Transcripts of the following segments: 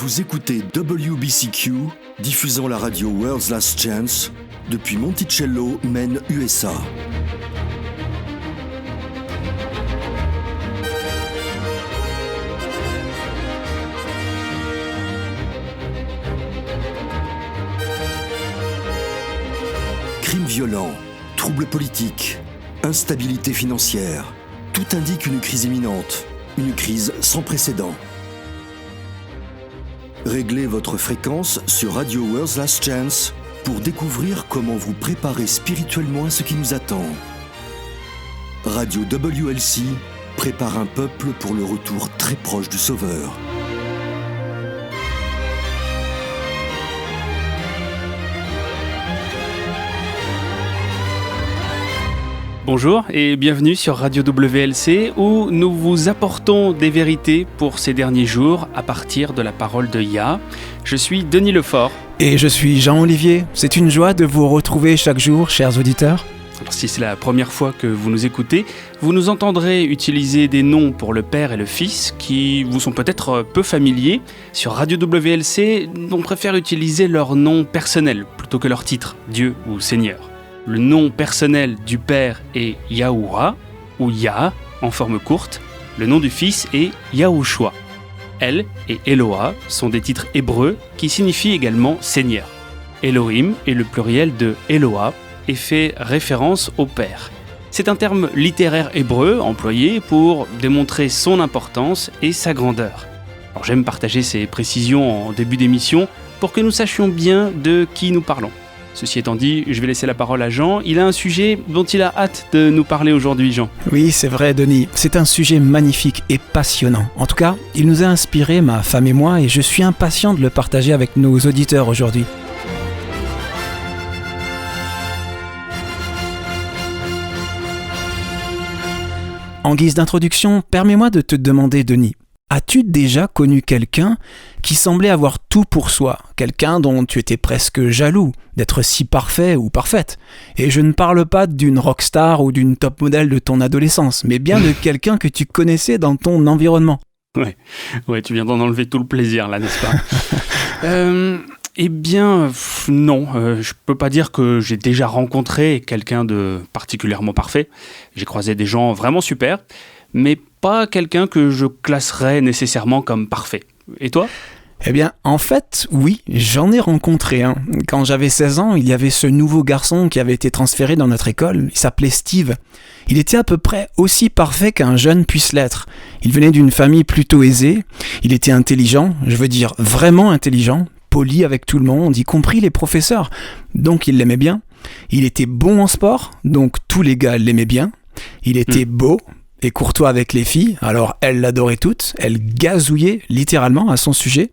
Vous écoutez WBCQ, diffusant la radio World's Last Chance depuis Monticello, Maine, USA. Crimes violents, troubles politiques, instabilité financière, tout indique une crise imminente, une crise sans précédent. Réglez votre fréquence sur Radio World's Last Chance pour découvrir comment vous préparer spirituellement à ce qui nous attend. Radio WLC prépare un peuple pour le retour très proche du Sauveur. Bonjour et bienvenue sur Radio WLC où nous vous apportons des vérités pour ces derniers jours à partir de la parole de Yah. Je suis Denis Lefort. Et je suis Jean-Olivier. C'est une joie de vous retrouver chaque jour, chers auditeurs. Alors, si c'est la première fois que vous nous écoutez, vous nous entendrez utiliser des noms pour le Père et le Fils qui vous sont peut-être peu familiers. Sur Radio WLC, on préfère utiliser leur nom personnel plutôt que leur titre, Dieu ou Seigneur. Le nom personnel du Père est Yahuwah, ou Yah, en forme courte. Le nom du Fils est Yahushua. El et Eloah sont des titres hébreux qui signifient également Seigneur. Elohim est le pluriel de Eloah et fait référence au Père. C'est un terme littéraire hébreu employé pour démontrer son importance et sa grandeur. Alors j'aime partager ces précisions en début d'émission pour que nous sachions bien de qui nous parlons. Ceci étant dit, je vais laisser la parole à Jean. Il a un sujet dont il a hâte de nous parler aujourd'hui, Jean. Oui, c'est vrai, Denis. C'est un sujet magnifique et passionnant. En tout cas, il nous a inspiré, ma femme et moi, et je suis impatient de le partager avec nos auditeurs aujourd'hui. En guise d'introduction, permets-moi de te demander, Denis, as-tu déjà connu quelqu'un qui semblait avoir tout pour soi, quelqu'un dont tu étais presque jaloux d'être si parfait ou parfaite? Et je ne parle pas d'une rockstar ou d'une top modèle de ton adolescence, mais bien de quelqu'un que tu connaissais dans ton environnement. Ouais, tu viens d'en enlever tout le plaisir là, n'est-ce pas? Eh bien, non, je peux pas dire que j'ai déjà rencontré quelqu'un de particulièrement parfait. J'ai croisé des gens vraiment super, mais pas quelqu'un que je classerais nécessairement comme parfait. Et toi ? Eh bien, en fait, oui, j'en ai rencontré un. Quand j'avais 16 ans, il y avait ce nouveau garçon qui avait été transféré dans notre école. Il s'appelait Steve. Il était à peu près aussi parfait qu'un jeune puisse l'être. Il venait d'une famille plutôt aisée. Il était intelligent, je veux dire vraiment intelligent, poli avec tout le monde, y compris les professeurs. Donc il l'aimait bien. Il était bon en sport, donc tous les gars l'aimaient bien. Il était beau et courtois avec les filles, alors elle l'adorait toutes, elle gazouillait littéralement à son sujet.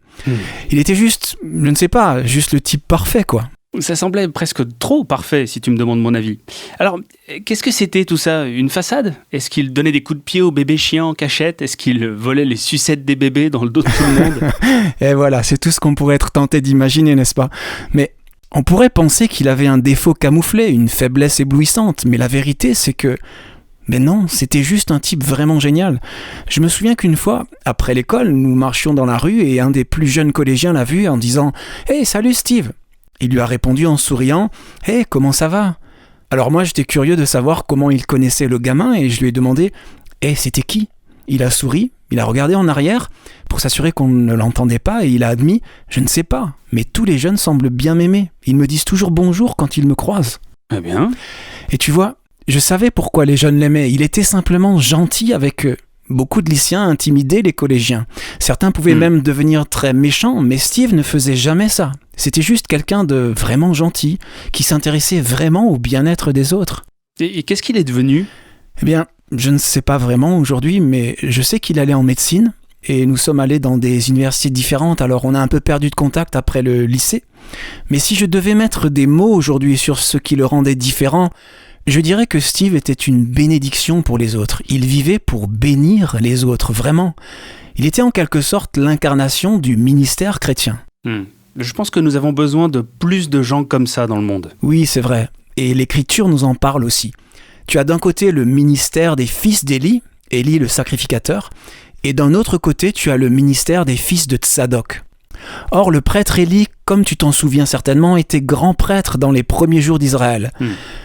Il était juste, je ne sais pas, juste le type parfait quoi. Ça semblait presque trop parfait si tu me demandes mon avis. Alors, qu'est-ce que c'était tout ça? Une façade? Est-ce qu'il donnait des coups de pied aux bébés chiens en cachette? Est-ce qu'il volait les sucettes des bébés dans le dos de tout le monde? Et voilà, c'est tout ce qu'on pourrait être tenté d'imaginer, n'est-ce pas? Mais on pourrait penser qu'il avait un défaut camouflé, une faiblesse éblouissante, mais la vérité c'est que mais non, c'était juste un type vraiment génial. Je me souviens qu'une fois, après l'école, nous marchions dans la rue et un des plus jeunes collégiens l'a vu en disant « Hey, salut Steve !» Il lui a répondu en souriant « Hey, comment ça va ?» Alors moi, j'étais curieux de savoir comment il connaissait le gamin et je lui ai demandé « Hey, c'était qui ?» Il a souri, il a regardé en arrière pour s'assurer qu'on ne l'entendait pas et il a admis « Je ne sais pas, mais tous les jeunes semblent bien m'aimer. Ils me disent toujours bonjour quand ils me croisent. » Eh bien. Et tu vois, je savais pourquoi les jeunes l'aimaient. Il était simplement gentil avec eux. Beaucoup de lycéens intimidaient les collégiens. Certains pouvaient même devenir très méchants, mais Steve ne faisait jamais ça. C'était juste quelqu'un de vraiment gentil, qui s'intéressait vraiment au bien-être des autres. Et qu'est-ce qu'il est devenu ? Eh bien, je ne sais pas vraiment aujourd'hui, mais je sais qu'il allait en médecine, et nous sommes allés dans des universités différentes, alors on a un peu perdu de contact après le lycée. Mais si je devais mettre des mots aujourd'hui sur ce qui le rendait différent, je dirais que Steve était une bénédiction pour les autres. Il vivait pour bénir les autres, vraiment. Il était en quelque sorte l'incarnation du ministère chrétien. Je pense que nous avons besoin de plus de gens comme ça dans le monde. Oui, c'est vrai. Et l'Écriture nous en parle aussi. Tu as d'un côté le ministère des fils d'Élie, Élie le sacrificateur, et d'un autre côté, tu as le ministère des fils de Tsadok. Or, le prêtre Élie, comme tu t'en souviens certainement, était grand prêtre dans les premiers jours d'Israël.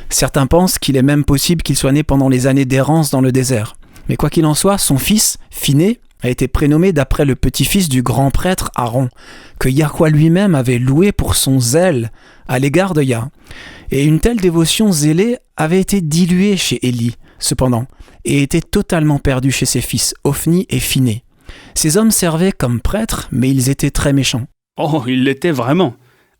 Certains pensent qu'il est même possible qu'il soit né pendant les années d'errance dans le désert. Mais quoi qu'il en soit, son fils, Phiné, a été prénommé d'après le petit-fils du grand prêtre Aaron, que Yahweh lui-même avait loué pour son zèle à l'égard de Yah. Et une telle dévotion zélée avait été diluée chez Élie, cependant, et était totalement perdue chez ses fils, Ophni et Phiné. Ces hommes servaient comme prêtres, mais ils étaient très méchants. Oh, ils l'étaient vraiment.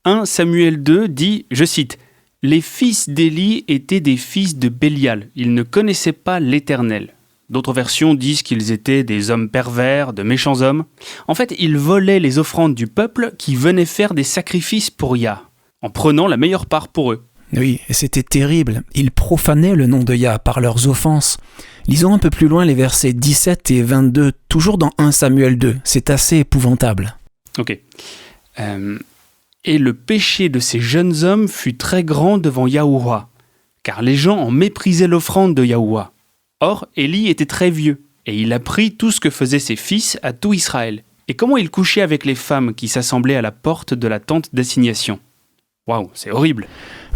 1 Samuel 2 dit, je cite, « Les fils d'Élie étaient des fils de Bélial, ils ne connaissaient pas l'Éternel. » D'autres versions disent qu'ils étaient des hommes pervers, de méchants hommes. En fait, ils volaient les offrandes du peuple qui venait faire des sacrifices pour Yah, en prenant la meilleure part pour eux. Oui, et c'était terrible. Ils profanaient le nom de Yah par leurs offenses. Lisons un peu plus loin les versets 17 et 22, toujours dans 1 Samuel 2. C'est assez épouvantable. Ok. Et le péché de ces jeunes hommes fut très grand devant Yahuwah, car les gens en méprisaient l'offrande de Yahuwah. Or, Élie était très vieux, et il apprit tout ce que faisaient ses fils à tout Israël, et comment il couchait avec les femmes qui s'assemblaient à la porte de la tente d'assignation. Waouh, c'est horrible.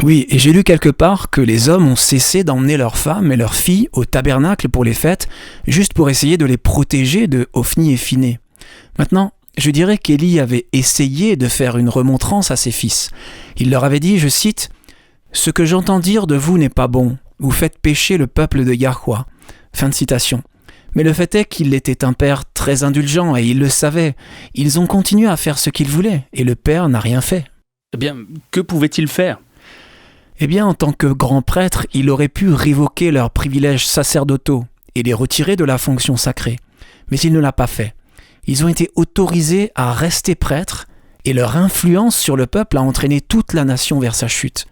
Oui, et j'ai lu quelque part que les hommes ont cessé d'emmener leurs femmes et leurs filles au tabernacle pour les fêtes, juste pour essayer de les protéger de Ophni et Phiné. Maintenant, je dirais qu'Élie avait essayé de faire une remontrance à ses fils. Il leur avait dit, je cite, « Ce que j'entends dire de vous n'est pas bon. Vous faites pécher le peuple de Yahweh. » Fin de citation. Mais le fait est qu'il était un père très indulgent et il le savait. Ils ont continué à faire ce qu'ils voulaient et le père n'a rien fait. Eh bien, que pouvait-il faire ? Eh bien, en tant que grand prêtre, il aurait pu révoquer leurs privilèges sacerdotaux et les retirer de la fonction sacrée. Mais il ne l'a pas fait. Ils ont été autorisés à rester prêtres et leur influence sur le peuple a entraîné toute la nation vers sa chute.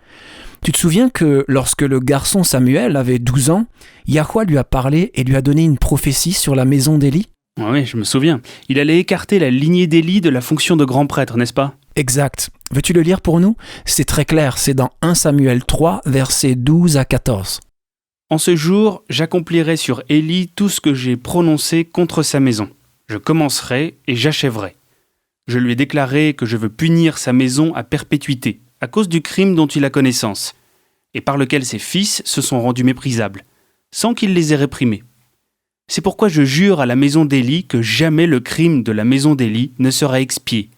Tu te souviens que lorsque le garçon Samuel avait 12 ans, Yahweh lui a parlé et lui a donné une prophétie sur la maison d'Élie ? Oui, je me souviens. Il allait écarter la lignée d'Élie de la fonction de grand prêtre, n'est-ce pas ? Exact. Veux-tu le lire pour nous ? C'est très clair, c'est dans 1 Samuel 3, versets 12 à 14. « En ce jour, j'accomplirai sur Élie tout ce que j'ai prononcé contre sa maison. Je commencerai et j'achèverai. Je lui ai déclaré que je veux punir sa maison à perpétuité, à cause du crime dont il a connaissance, et par lequel ses fils se sont rendus méprisables, sans qu'il les ait réprimés. C'est pourquoi je jure à la maison d'Élie que jamais le crime de la maison d'Élie ne sera expié,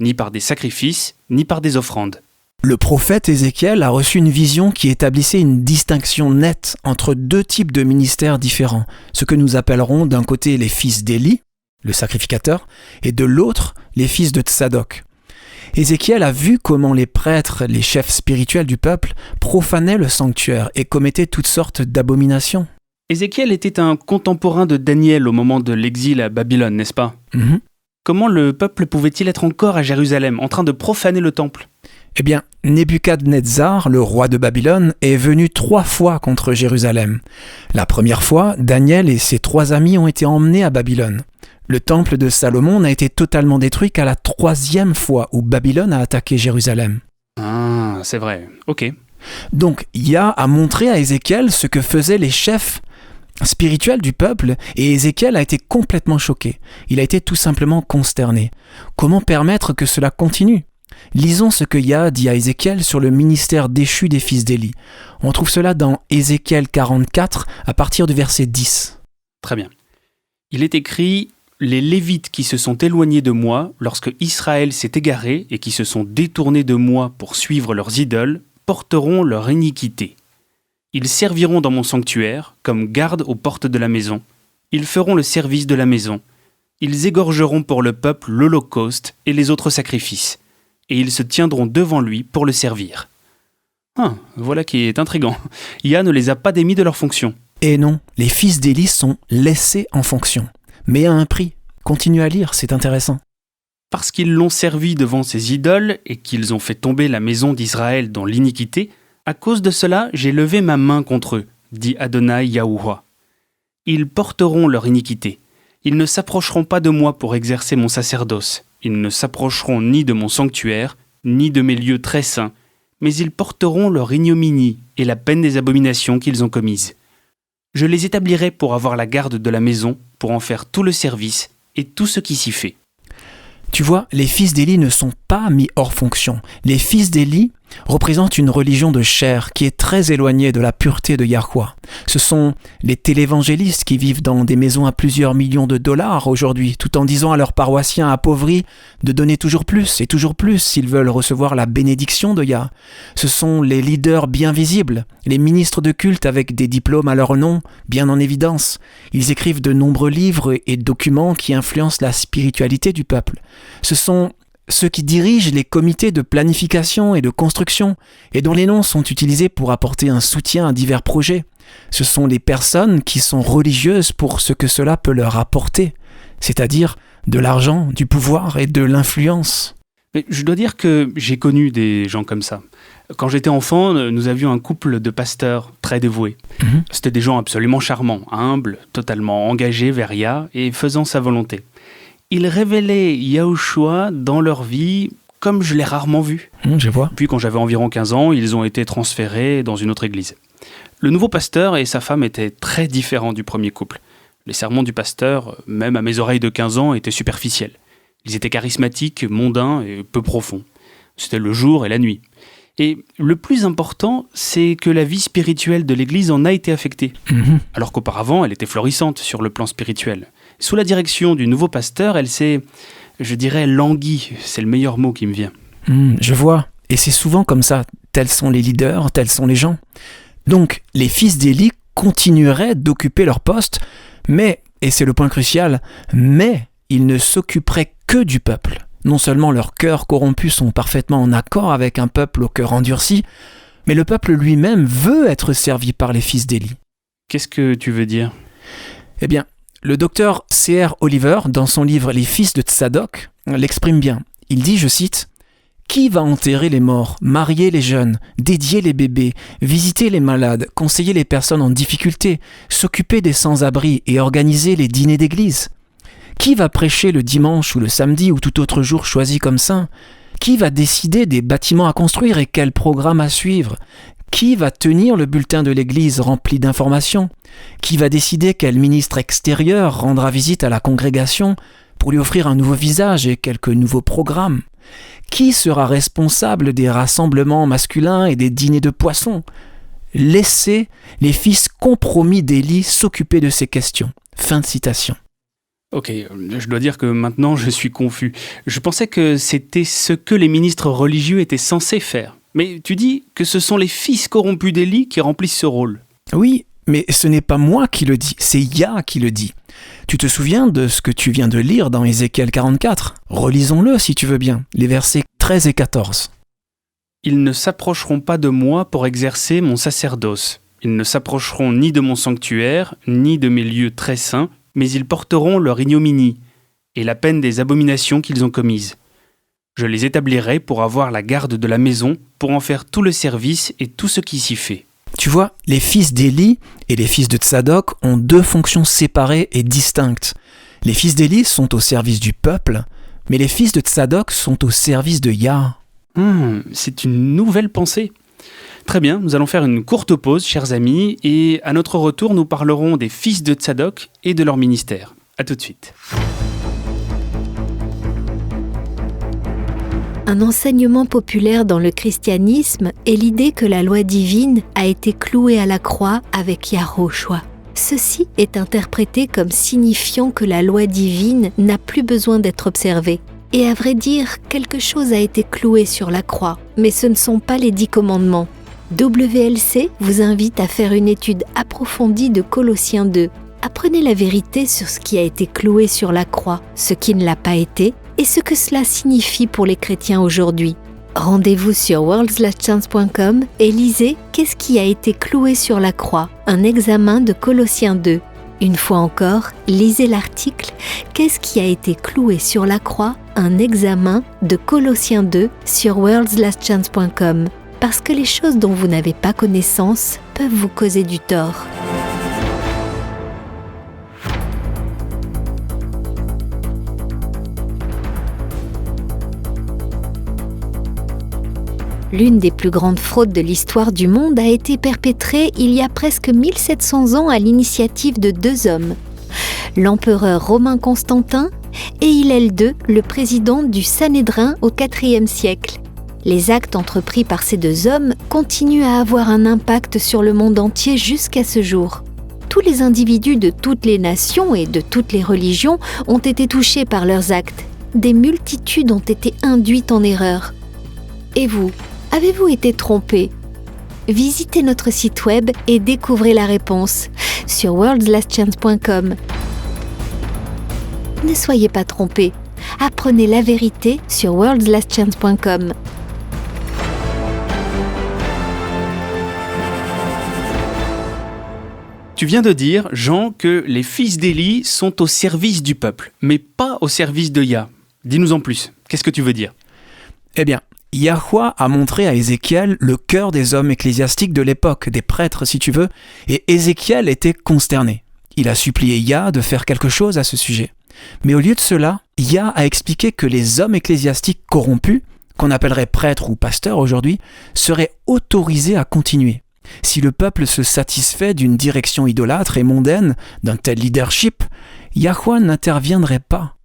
ni par des sacrifices, ni par des offrandes. » Le prophète Ézéchiel a reçu une vision qui établissait une distinction nette entre deux types de ministères différents, ce que nous appellerons d'un côté les fils d'Élie, le sacrificateur, et de l'autre les fils de Tsadok. Ézéchiel a vu comment les prêtres, les chefs spirituels du peuple, profanaient le sanctuaire et commettaient toutes sortes d'abominations. Ézéchiel était un contemporain de Daniel au moment de l'exil à Babylone, n'est-ce pas ? Comment le peuple pouvait-il être encore à Jérusalem, en train de profaner le temple ? Eh bien, Nebuchadnezzar, le roi de Babylone, est venu 3 fois contre Jérusalem. La première fois, Daniel et ses 3 amis ont été emmenés à Babylone. Le temple de Salomon n'a été totalement détruit qu'à la 3e fois où Babylone a attaqué Jérusalem. Ah, c'est vrai. Ok. Donc, Yah a montré à Ézéchiel ce que faisaient les chefs spirituels du peuple et Ézéchiel a été complètement choqué. Il a été tout simplement consterné. Comment permettre que cela continue ? Lisons ce que Yah dit à Ézéchiel sur le ministère déchu des fils d'Élie. On trouve cela dans Ézéchiel 44 à partir du verset 10. Très bien. Il est écrit « Les Lévites qui se sont éloignés de moi lorsque Israël s'est égaré et qui se sont détournés de moi pour suivre leurs idoles porteront leur iniquité. Ils serviront dans mon sanctuaire comme garde aux portes de la maison. Ils feront le service de la maison. Ils égorgeront pour le peuple l'holocauste et les autres sacrifices. Et ils se tiendront devant lui pour le servir. » Voilà qui est intriguant. Yah ne les a pas démis de leur fonction. Et non, les fils d'Élie sont laissés en fonction, mais à un prix. Continue à lire, c'est intéressant. Parce qu'ils l'ont servi devant ses idoles et qu'ils ont fait tomber la maison d'Israël dans l'iniquité, à cause de cela, j'ai levé ma main contre eux, dit Adonai Yahuwah. Ils porteront leur iniquité. Ils ne s'approcheront pas de moi pour exercer mon sacerdoce. Ils ne s'approcheront ni de mon sanctuaire, ni de mes lieux très saints, mais ils porteront leur ignominie et la peine des abominations qu'ils ont commises. Je les établirai pour avoir la garde de la maison, pour en faire tout le service et tout ce qui s'y fait. Tu vois, les fils d'Élie ne sont pas mis hors fonction. Les fils d'Élie représentent une religion de chair qui est très éloignée de la pureté de Yahweh. Ce sont les télévangélistes qui vivent dans des maisons à plusieurs millions de dollars aujourd'hui, tout en disant à leurs paroissiens appauvris de donner toujours plus et toujours plus s'ils veulent recevoir la bénédiction de Yah. Ce sont les leaders bien visibles, les ministres de culte avec des diplômes à leur nom, bien en évidence. Ils écrivent de nombreux livres et documents qui influencent la spiritualité du peuple. Ce sont ceux qui dirigent les comités de planification et de construction et dont les noms sont utilisés pour apporter un soutien à divers projets. Ce sont les personnes qui sont religieuses pour ce que cela peut leur apporter, c'est-à-dire de l'argent, du pouvoir et de l'influence. Mais je dois dire que j'ai connu des gens comme ça. Quand j'étais enfant, nous avions un couple de pasteurs très dévoués. C'était des gens absolument charmants, humbles, totalement engagés vers Yah et faisant sa volonté. Ils révélaient Yahushua dans leur vie comme je l'ai rarement vu. Je vois. Puis quand j'avais environ 15 ans, ils ont été transférés dans une autre église. Le nouveau pasteur et sa femme étaient très différents du premier couple. Les sermons du pasteur, même à mes oreilles de 15 ans, étaient superficiels. Ils étaient charismatiques, mondains et peu profonds. C'était le jour et la nuit. Et le plus important, c'est que la vie spirituelle de l'église en a été affectée. Alors qu'auparavant, elle était florissante sur le plan spirituel. Sous la direction du nouveau pasteur, elle s'est, je dirais, languie. C'est le meilleur mot qui me vient. Je vois. Et c'est souvent comme ça. Tels sont les leaders, tels sont les gens. Donc, les fils d'Élie continueraient d'occuper leur poste, mais, et c'est le point crucial, mais ils ne s'occuperaient que du peuple. Non seulement leurs cœurs corrompus sont parfaitement en accord avec un peuple au cœur endurci, mais le peuple lui-même veut être servi par les fils d'Élie. Qu'est-ce que tu veux dire ? Eh bien, le docteur C.R. Oliver, dans son livre « Les fils de Tsadok », l'exprime bien. Il dit, je cite, « Qui va enterrer les morts, marier les jeunes, dédier les bébés, visiter les malades, conseiller les personnes en difficulté, s'occuper des sans-abri et organiser les dîners d'église ? Qui va prêcher le dimanche ou le samedi ou tout autre jour choisi comme saint ? Qui va décider des bâtiments à construire et quel programme à suivre ? Qui va tenir le bulletin de l'église rempli d'informations ? Qui va décider quel ministre extérieur rendra visite à la congrégation pour lui offrir un nouveau visage et quelques nouveaux programmes ? Qui sera responsable des rassemblements masculins et des dîners de poissons ? Laissez les fils compromis d'Élie s'occuper de ces questions. » Fin de citation. Ok, je dois dire que maintenant je suis confus. Je pensais que c'était ce que les ministres religieux étaient censés faire. Mais tu dis que ce sont les fils corrompus d'Élie qui remplissent ce rôle. Oui, mais ce n'est pas moi qui le dis, c'est Yah qui le dit. Tu te souviens de ce que tu viens de lire dans Ézéchiel 44 ? Relisons-le si tu veux bien, les versets 13 et 14. « Ils ne s'approcheront pas de moi pour exercer mon sacerdoce. Ils ne s'approcheront ni de mon sanctuaire, ni de mes lieux très saints, mais ils porteront leur ignominie et la peine des abominations qu'ils ont commises. Je les établirai pour avoir la garde de la maison, pour en faire tout le service et tout ce qui s'y fait. » Tu vois, les fils d'Élie et les fils de Tsadok ont deux fonctions séparées et distinctes. Les fils d'Élie sont au service du peuple, mais les fils de Tsadok sont au service de Yah. C'est une nouvelle pensée. Très bien, nous allons faire une courte pause, chers amis, et à notre retour, nous parlerons des fils de Tsadok et de leur ministère. À tout de suite. Un enseignement populaire dans le christianisme est l'idée que la loi divine a été clouée à la croix avec Yahushua. Ceci est interprété comme signifiant que la loi divine n'a plus besoin d'être observée. Et à vrai dire, quelque chose a été cloué sur la croix, mais ce ne sont pas les 10 commandements. WLC vous invite à faire une étude approfondie de Colossiens 2. Apprenez la vérité sur ce qui a été cloué sur la croix, ce qui ne l'a pas été, et ce que cela signifie pour les chrétiens aujourd'hui. Rendez-vous sur worldslastchance.com et lisez « Qu'est-ce qui a été cloué sur la croix ?» Un examen de Colossiens 2. Une fois encore, lisez l'article « Qu'est-ce qui a été cloué sur la croix ?» Un examen de Colossiens 2 sur worldslastchance.com. Parce que les choses dont vous n'avez pas connaissance peuvent vous causer du tort. L'une des plus grandes fraudes de l'histoire du monde a été perpétrée il y a presque 1700 ans à l'initiative de 2 hommes. L'empereur romain Constantin et Hillel II, le président du Sanhédrin au IVe siècle. Les actes entrepris par ces deux hommes continuent à avoir un impact sur le monde entier jusqu'à ce jour. Tous les individus de toutes les nations et de toutes les religions ont été touchés par leurs actes. Des multitudes ont été induites en erreur. Et vous, avez-vous été trompés ? Visitez notre site web et découvrez la réponse sur worldslastchance.com. Ne soyez pas trompés. Apprenez la vérité sur worldslastchance.com. Tu viens de dire, Jean, que les fils d'Élie sont au service du peuple, mais pas au service de Yah. Dis-nous en plus, qu'est-ce que tu veux dire ? Eh bien, Yahweh a montré à Ézéchiel le cœur des hommes ecclésiastiques de l'époque, des prêtres si tu veux, et Ézéchiel était consterné. Il a supplié Yah de faire quelque chose à ce sujet. Mais au lieu de cela, Yah a expliqué que les hommes ecclésiastiques corrompus, qu'on appellerait prêtres ou pasteurs aujourd'hui, seraient autorisés à continuer. Si le peuple se satisfait d'une direction idolâtre et mondaine, d'un tel leadership, Yahweh n'interviendrait pas.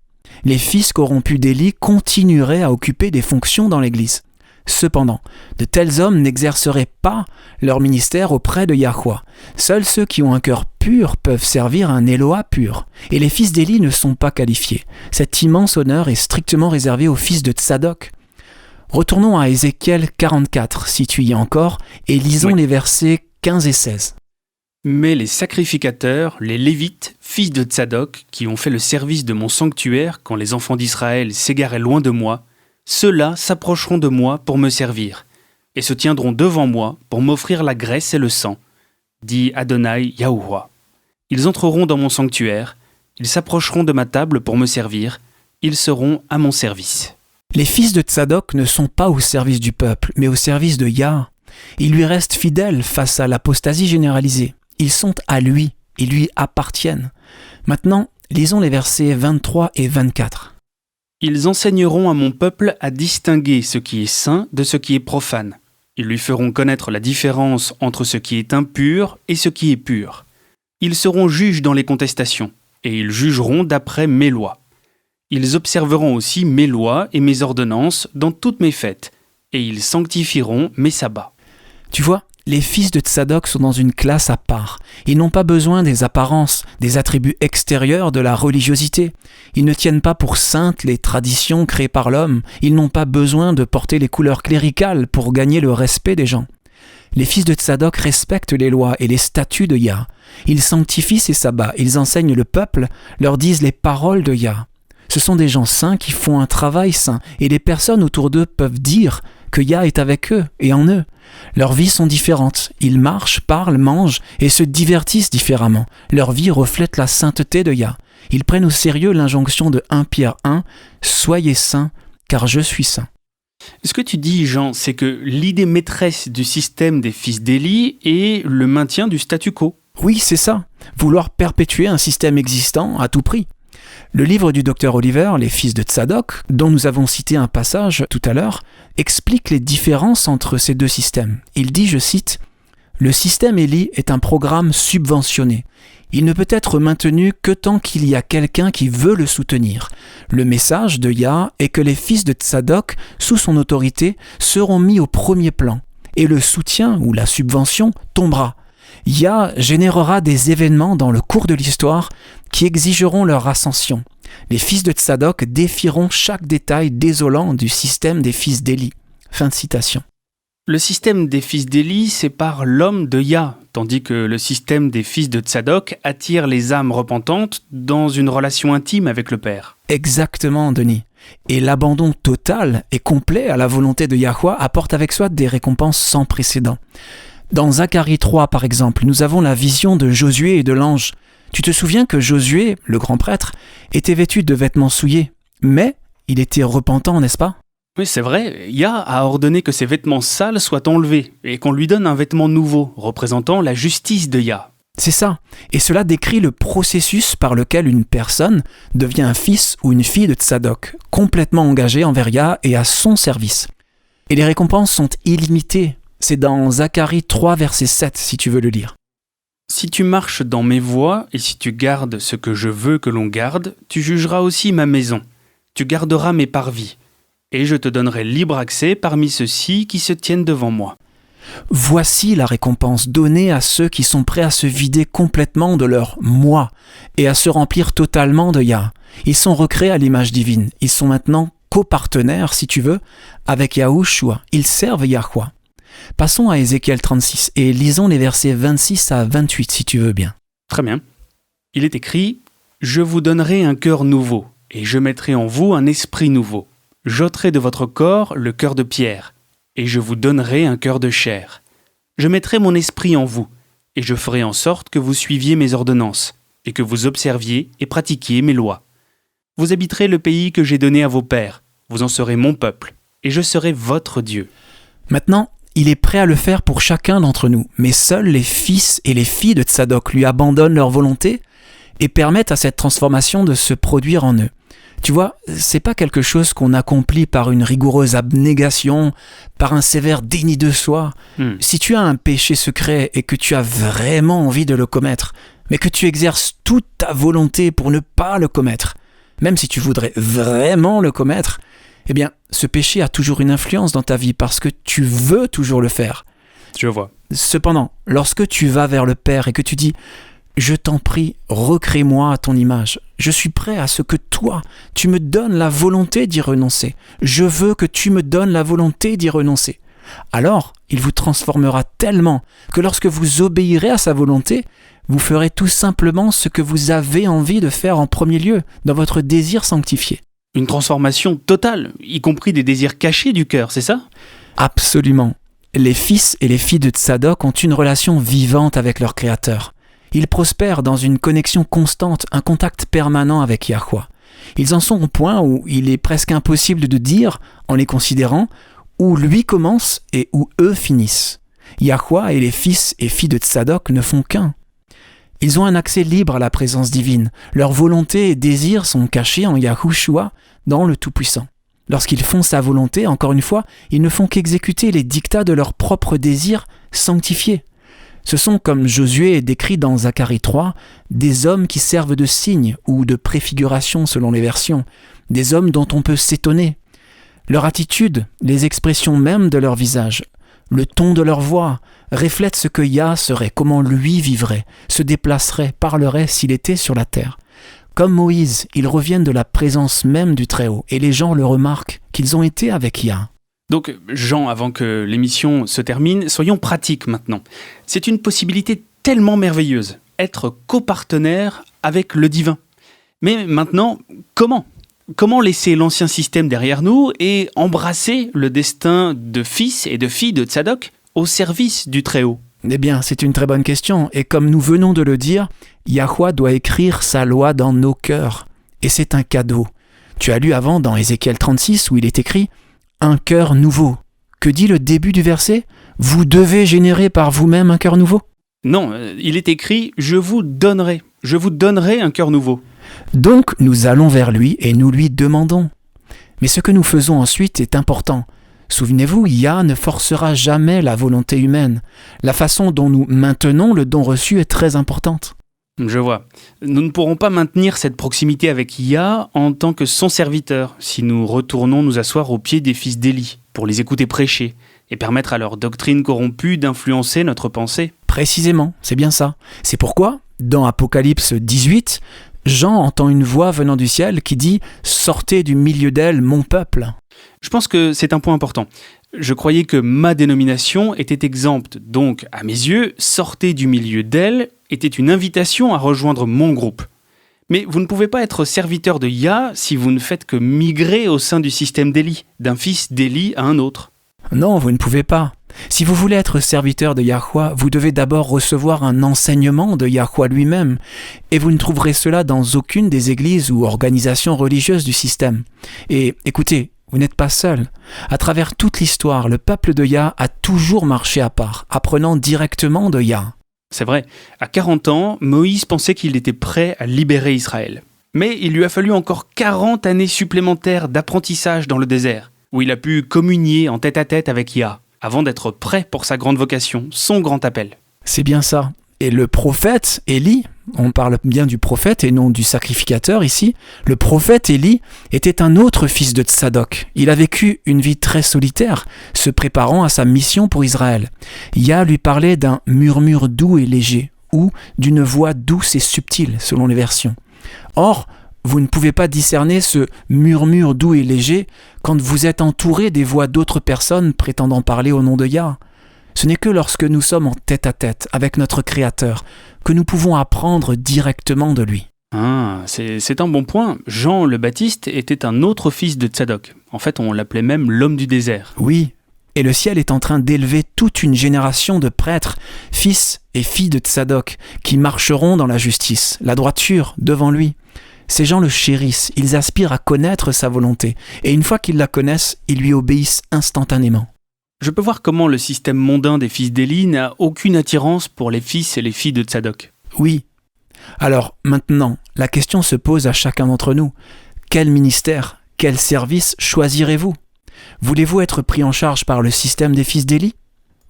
Les fils corrompus d'Élie continueraient à occuper des fonctions dans l'Église. Cependant, de tels hommes n'exerceraient pas leur ministère auprès de Yahweh. Seuls ceux qui ont un cœur pur peuvent servir un Éloah pur. Et les fils d'Élie ne sont pas qualifiés. Cet immense honneur est strictement réservé aux fils de Tsadok. Retournons à Ézéchiel 44, si tu y es encore, et lisons les versets 15 et 16. Mais les sacrificateurs, les Lévites, fils de Tsadok, qui ont fait le service de mon sanctuaire quand les enfants d'Israël s'égaraient loin de moi, ceux-là s'approcheront de moi pour me servir, et se tiendront devant moi pour m'offrir la graisse et le sang, dit Adonai Yahuwah. Ils entreront dans mon sanctuaire, ils s'approcheront de ma table pour me servir, ils seront à mon service. Les fils de Tsadok ne sont pas au service du peuple, mais au service de Yah. Ils lui restent fidèles face à l'apostasie généralisée. Ils sont à lui, ils lui appartiennent. Maintenant, lisons les versets 23 et 24. Ils enseigneront à mon peuple à distinguer ce qui est saint de ce qui est profane. Ils lui feront connaître la différence entre ce qui est impur et ce qui est pur. Ils seront juges dans les contestations, et ils jugeront d'après mes lois. Ils observeront aussi mes lois et mes ordonnances dans toutes mes fêtes, et ils sanctifieront mes sabbats. Tu vois, les fils de Tsadok sont dans une classe à part. Ils n'ont pas besoin des apparences, des attributs extérieurs de la religiosité. Ils ne tiennent pas pour saintes les traditions créées par l'homme. Ils n'ont pas besoin de porter les couleurs cléricales pour gagner le respect des gens. Les fils de Tsadok respectent les lois et les statuts de Yah. Ils sanctifient ses sabbats, ils enseignent le peuple, leur disent les paroles de Yah. Ce sont des gens saints qui font un travail saint et les personnes autour d'eux peuvent dire que Yah est avec eux et en eux. Leurs vies sont différentes. Ils marchent, parlent, mangent et se divertissent différemment. Leur vie reflète la sainteté de Yah. Ils prennent au sérieux l'injonction de 1 Pierre 1 « Soyez saints, car je suis saint ». Ce que tu dis, Jean, c'est que l'idée maîtresse du système des fils d'Élie est le maintien du statu quo. Oui, c'est ça. Vouloir perpétuer un système existant à tout prix. Le livre du Dr Oliver, Les fils de Tsadok, dont nous avons cité un passage tout à l'heure, explique les différences entre ces deux systèmes. Il dit, je cite, « Le système Élie est un programme subventionné. Il ne peut être maintenu que tant qu'il y a quelqu'un qui veut le soutenir. Le message de Yah est que les fils de Tsadok, sous son autorité, seront mis au premier plan, et le soutien ou la subvention tombera. Yah générera des événements dans le cours de l'histoire qui exigeront leur ascension. Les fils de Tsadok défieront chaque détail désolant du système des fils d'Élie. » Fin de citation. Le système des fils d'Élie sépare l'homme de Yah, tandis que le système des fils de Tsadok attire les âmes repentantes dans une relation intime avec le Père. Exactement, Denis. Et l'abandon total et complet à la volonté de Yahweh apporte avec soi des récompenses sans précédent. Dans Zacharie 3, par exemple, nous avons la vision de Josué et de l'ange. Tu te souviens que Josué, le grand prêtre, était vêtu de vêtements souillés, mais il était repentant, n'est-ce pas ? Oui, c'est vrai, Yah a ordonné que ses vêtements sales soient enlevés et qu'on lui donne un vêtement nouveau, représentant la justice de Yah. C'est ça, et cela décrit le processus par lequel une personne devient un fils ou une fille de Tsadok, complètement engagé envers Yah et à son service. Et les récompenses sont illimitées. C'est dans Zacharie 3, verset 7, si tu veux le lire. Si tu marches dans mes voies et si tu gardes ce que je veux que l'on garde, tu jugeras aussi ma maison. Tu garderas mes parvis. Et je te donnerai libre accès parmi ceux-ci qui se tiennent devant moi. Voici la récompense donnée à ceux qui sont prêts à se vider complètement de leur « moi » et à se remplir totalement de Yah. Ils sont recréés à l'image divine. Ils sont maintenant copartenaires, si tu veux, avec Yahushua. Ils servent Yahweh. Passons à Ézéchiel 36 et lisons les versets 26 à 28, si tu veux bien. Très bien. Il est écrit « Je vous donnerai un cœur nouveau, et je mettrai en vous un esprit nouveau. J'ôterai de votre corps le cœur de pierre, et je vous donnerai un cœur de chair. Je mettrai mon esprit en vous, et je ferai en sorte que vous suiviez mes ordonnances, et que vous observiez et pratiquiez mes lois. Vous habiterez le pays que j'ai donné à vos pères, vous en serez mon peuple, et je serai votre Dieu. » Maintenant, il est prêt à le faire pour chacun d'entre nous, mais seuls les fils et les filles de Tsadok lui abandonnent leur volonté et permettent à cette transformation de se produire en eux. Tu vois, c'est pas quelque chose qu'on accomplit par une rigoureuse abnégation, par un sévère déni de soi. Si tu as un péché secret et que tu as vraiment envie de le commettre, mais que tu exerces toute ta volonté pour ne pas le commettre, même si tu voudrais vraiment le commettre, eh bien, ce péché a toujours une influence dans ta vie parce que tu veux toujours le faire. Je vois. Cependant, lorsque tu vas vers le Père et que tu dis « Je t'en prie, recrée-moi à ton image. Je suis prêt à ce que toi, tu me donnes la volonté d'y renoncer. Je veux que tu me donnes la volonté d'y renoncer. » Alors, il vous transformera tellement que lorsque vous obéirez à sa volonté, vous ferez tout simplement ce que vous avez envie de faire en premier lieu, dans votre désir sanctifié. Une transformation totale, y compris des désirs cachés du cœur, c'est ça ? Absolument. Les fils et les filles de Tsadok ont une relation vivante avec leur Créateur. Ils prospèrent dans une connexion constante, un contact permanent avec Yahweh. Ils en sont au point où il est presque impossible de dire, en les considérant, où lui commence et où eux finissent. Yahweh et les fils et filles de Tsadok ne font qu'un. Ils ont un accès libre à la présence divine. Leur volonté et désirs sont cachés en Yahushua, dans le Tout-Puissant. Lorsqu'ils font sa volonté, encore une fois, ils ne font qu'exécuter les dictats de leurs propres désirs sanctifiés. Ce sont, comme Josué est décrit dans Zacharie 3, des hommes qui servent de signe ou de préfiguration selon les versions, des hommes dont on peut s'étonner. Leur attitude, les expressions mêmes de leur visage, le ton de leur voix reflètent ce que Yah serait, comment lui vivrait, se déplacerait, parlerait s'il était sur la terre. Comme Moïse, ils reviennent de la présence même du Très-Haut et les gens le remarquent qu'ils ont été avec Yah. Donc, Jean, avant que l'émission se termine, soyons pratiques maintenant. C'est une possibilité tellement merveilleuse, être copartenaire avec le divin. Mais maintenant, comment ? Comment laisser l'ancien système derrière nous et embrasser le destin de fils et de filles de Tsadok au service du Très-Haut ? Eh bien, c'est une très bonne question. Et comme nous venons de le dire, Yahweh doit écrire sa loi dans nos cœurs. Et c'est un cadeau. Tu as lu avant dans Ézéchiel 36 où il est écrit « un cœur nouveau ». Que dit le début du verset ? Vous devez générer par vous-même un cœur nouveau ? Non, il est écrit « je vous donnerai un cœur nouveau ». Donc nous allons vers lui et nous lui demandons. Mais ce que nous faisons ensuite est important. Souvenez-vous, Yah ne forcera jamais la volonté humaine. La façon dont nous maintenons le don reçu est très importante. Je vois. Nous ne pourrons pas maintenir cette proximité avec Yah en tant que son serviteur si nous retournons nous asseoir aux pieds des fils d'Élie pour les écouter prêcher et permettre à leur doctrine corrompue d'influencer notre pensée. Précisément, c'est bien ça. C'est pourquoi, dans Apocalypse 18, Jean entend une voix venant du ciel qui dit « Sortez du milieu d'elle, mon peuple ». Je pense que c'est un point important. Je croyais que ma dénomination était exempte, donc à mes yeux, sortez du milieu d'elle était une invitation à rejoindre mon groupe. Mais vous ne pouvez pas être serviteur de Yah si vous ne faites que migrer au sein du système d'Élie, d'un fils d'Élie à un autre. Non, vous ne pouvez pas. Si vous voulez être serviteur de Yahweh, vous devez d'abord recevoir un enseignement de Yahweh lui-même, et vous ne trouverez cela dans aucune des églises ou organisations religieuses du système. Et écoutez, vous n'êtes pas seul. À travers toute l'histoire, le peuple de Yah a toujours marché à part, apprenant directement de Yah. C'est vrai, à 40 ans, Moïse pensait qu'il était prêt à libérer Israël. Mais il lui a fallu encore 40 années supplémentaires d'apprentissage dans le désert, où il a pu communier en tête-à-tête avec Yah, avant d'être prêt pour sa grande vocation, son grand appel. C'est bien ça. Et le prophète Élie, on parle bien du prophète et non du sacrificateur ici, le prophète Élie était un autre fils de Tsadok. Il a vécu une vie très solitaire, se préparant à sa mission pour Israël. Yah lui parlait d'un murmure doux et léger, ou d'une voix douce et subtile, selon les versions. Or, vous ne pouvez pas discerner ce murmure doux et léger quand vous êtes entouré des voix d'autres personnes prétendant parler au nom de Yah. Ce n'est que lorsque nous sommes en tête-à-tête avec notre Créateur que nous pouvons apprendre directement de lui. Ah, c'est un bon point. Jean le Baptiste était un autre fils de Tsadok. En fait, on l'appelait même l'homme du désert. Oui, et le ciel est en train d'élever toute une génération de prêtres, fils et filles de Tsadok, qui marcheront dans la justice, la droiture, devant lui. Ces gens le chérissent, ils aspirent à connaître sa volonté, et une fois qu'ils la connaissent, ils lui obéissent instantanément. Je peux voir comment le système mondain des fils d'Élie n'a aucune attirance pour les fils et les filles de Tsadok. Oui. Alors, maintenant, la question se pose à chacun d'entre nous. Quel ministère, quel service choisirez-vous ? Voulez-vous être pris en charge par le système des fils d'Élie ?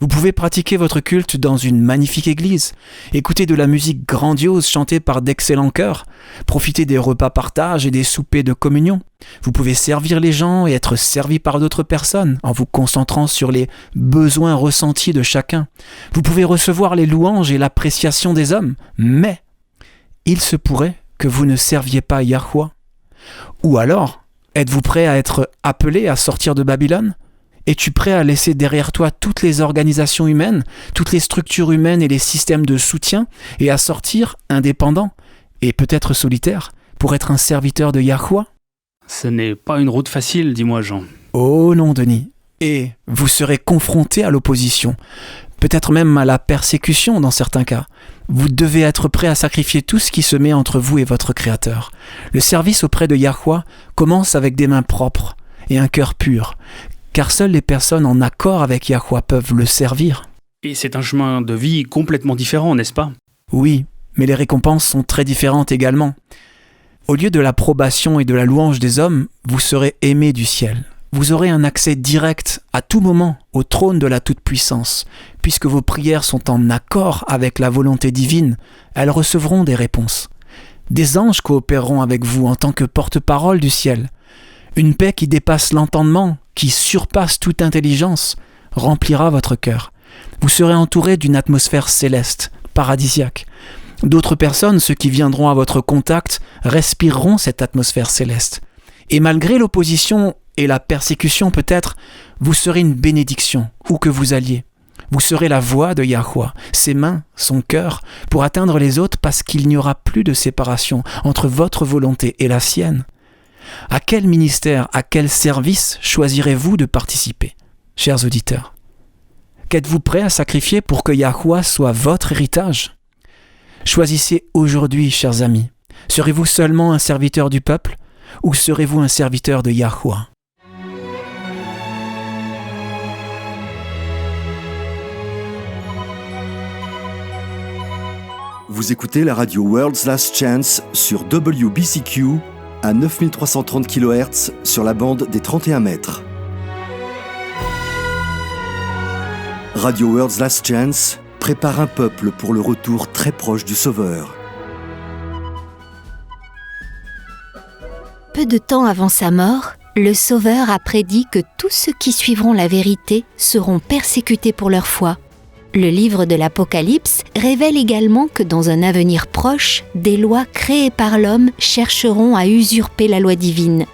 Vous pouvez pratiquer votre culte dans une magnifique église, écouter de la musique grandiose chantée par d'excellents chœurs, profiter des repas partage et des soupers de communion. Vous pouvez servir les gens et être servi par d'autres personnes en vous concentrant sur les besoins ressentis de chacun. Vous pouvez recevoir les louanges et l'appréciation des hommes, mais il se pourrait que vous ne serviez pas Yahweh. Ou alors, êtes-vous prêt à être appelé à sortir de Babylone ? Es-tu prêt à laisser derrière toi toutes les organisations humaines, toutes les structures humaines et les systèmes de soutien, et à sortir indépendant, et peut-être solitaire, pour être un serviteur de Yahweh ? Ce n'est pas une route facile, dis-moi Jean. Oh non, Denis. Et vous serez confronté à l'opposition, peut-être même à la persécution dans certains cas. Vous devez être prêt à sacrifier tout ce qui se met entre vous et votre Créateur. Le service auprès de Yahweh commence avec des mains propres et un cœur pur, car seules les personnes en accord avec Yahweh peuvent le servir. Et c'est un chemin de vie complètement différent, n'est-ce pas ? Oui, mais les récompenses sont très différentes également. Au lieu de l'approbation et de la louange des hommes, vous serez aimé du ciel. Vous aurez un accès direct à tout moment au trône de la Toute-Puissance. Puisque vos prières sont en accord avec la volonté divine, elles recevront des réponses. Des anges coopéreront avec vous en tant que porte-parole du ciel. Une paix qui dépasse l'entendement, qui surpasse toute intelligence, remplira votre cœur. Vous serez entouré d'une atmosphère céleste, paradisiaque. D'autres personnes, ceux qui viendront à votre contact, respireront cette atmosphère céleste. Et malgré l'opposition et la persécution peut-être, vous serez une bénédiction, où que vous alliez. Vous serez la voix de Yahweh, ses mains, son cœur, pour atteindre les autres parce qu'il n'y aura plus de séparation entre votre volonté et la sienne. À quel ministère, à quel service choisirez-vous de participer, chers auditeurs ? Qu'êtes-vous prêt à sacrifier pour que Yahweh soit votre héritage ? Choisissez aujourd'hui, chers amis. Serez-vous seulement un serviteur du peuple ou serez-vous un serviteur de Yahweh ? Vous écoutez la radio World's Last Chance sur WBCQ à 9330 kHz sur la bande des 31 mètres. Radio World's Last Chance prépare un peuple pour le retour très proche du Sauveur. Peu de temps avant sa mort, le Sauveur a prédit que tous ceux qui suivront la vérité seront persécutés pour leur foi. Le livre de l'Apocalypse révèle également que dans un avenir proche, des lois créées par l'homme chercheront à usurper la loi divine.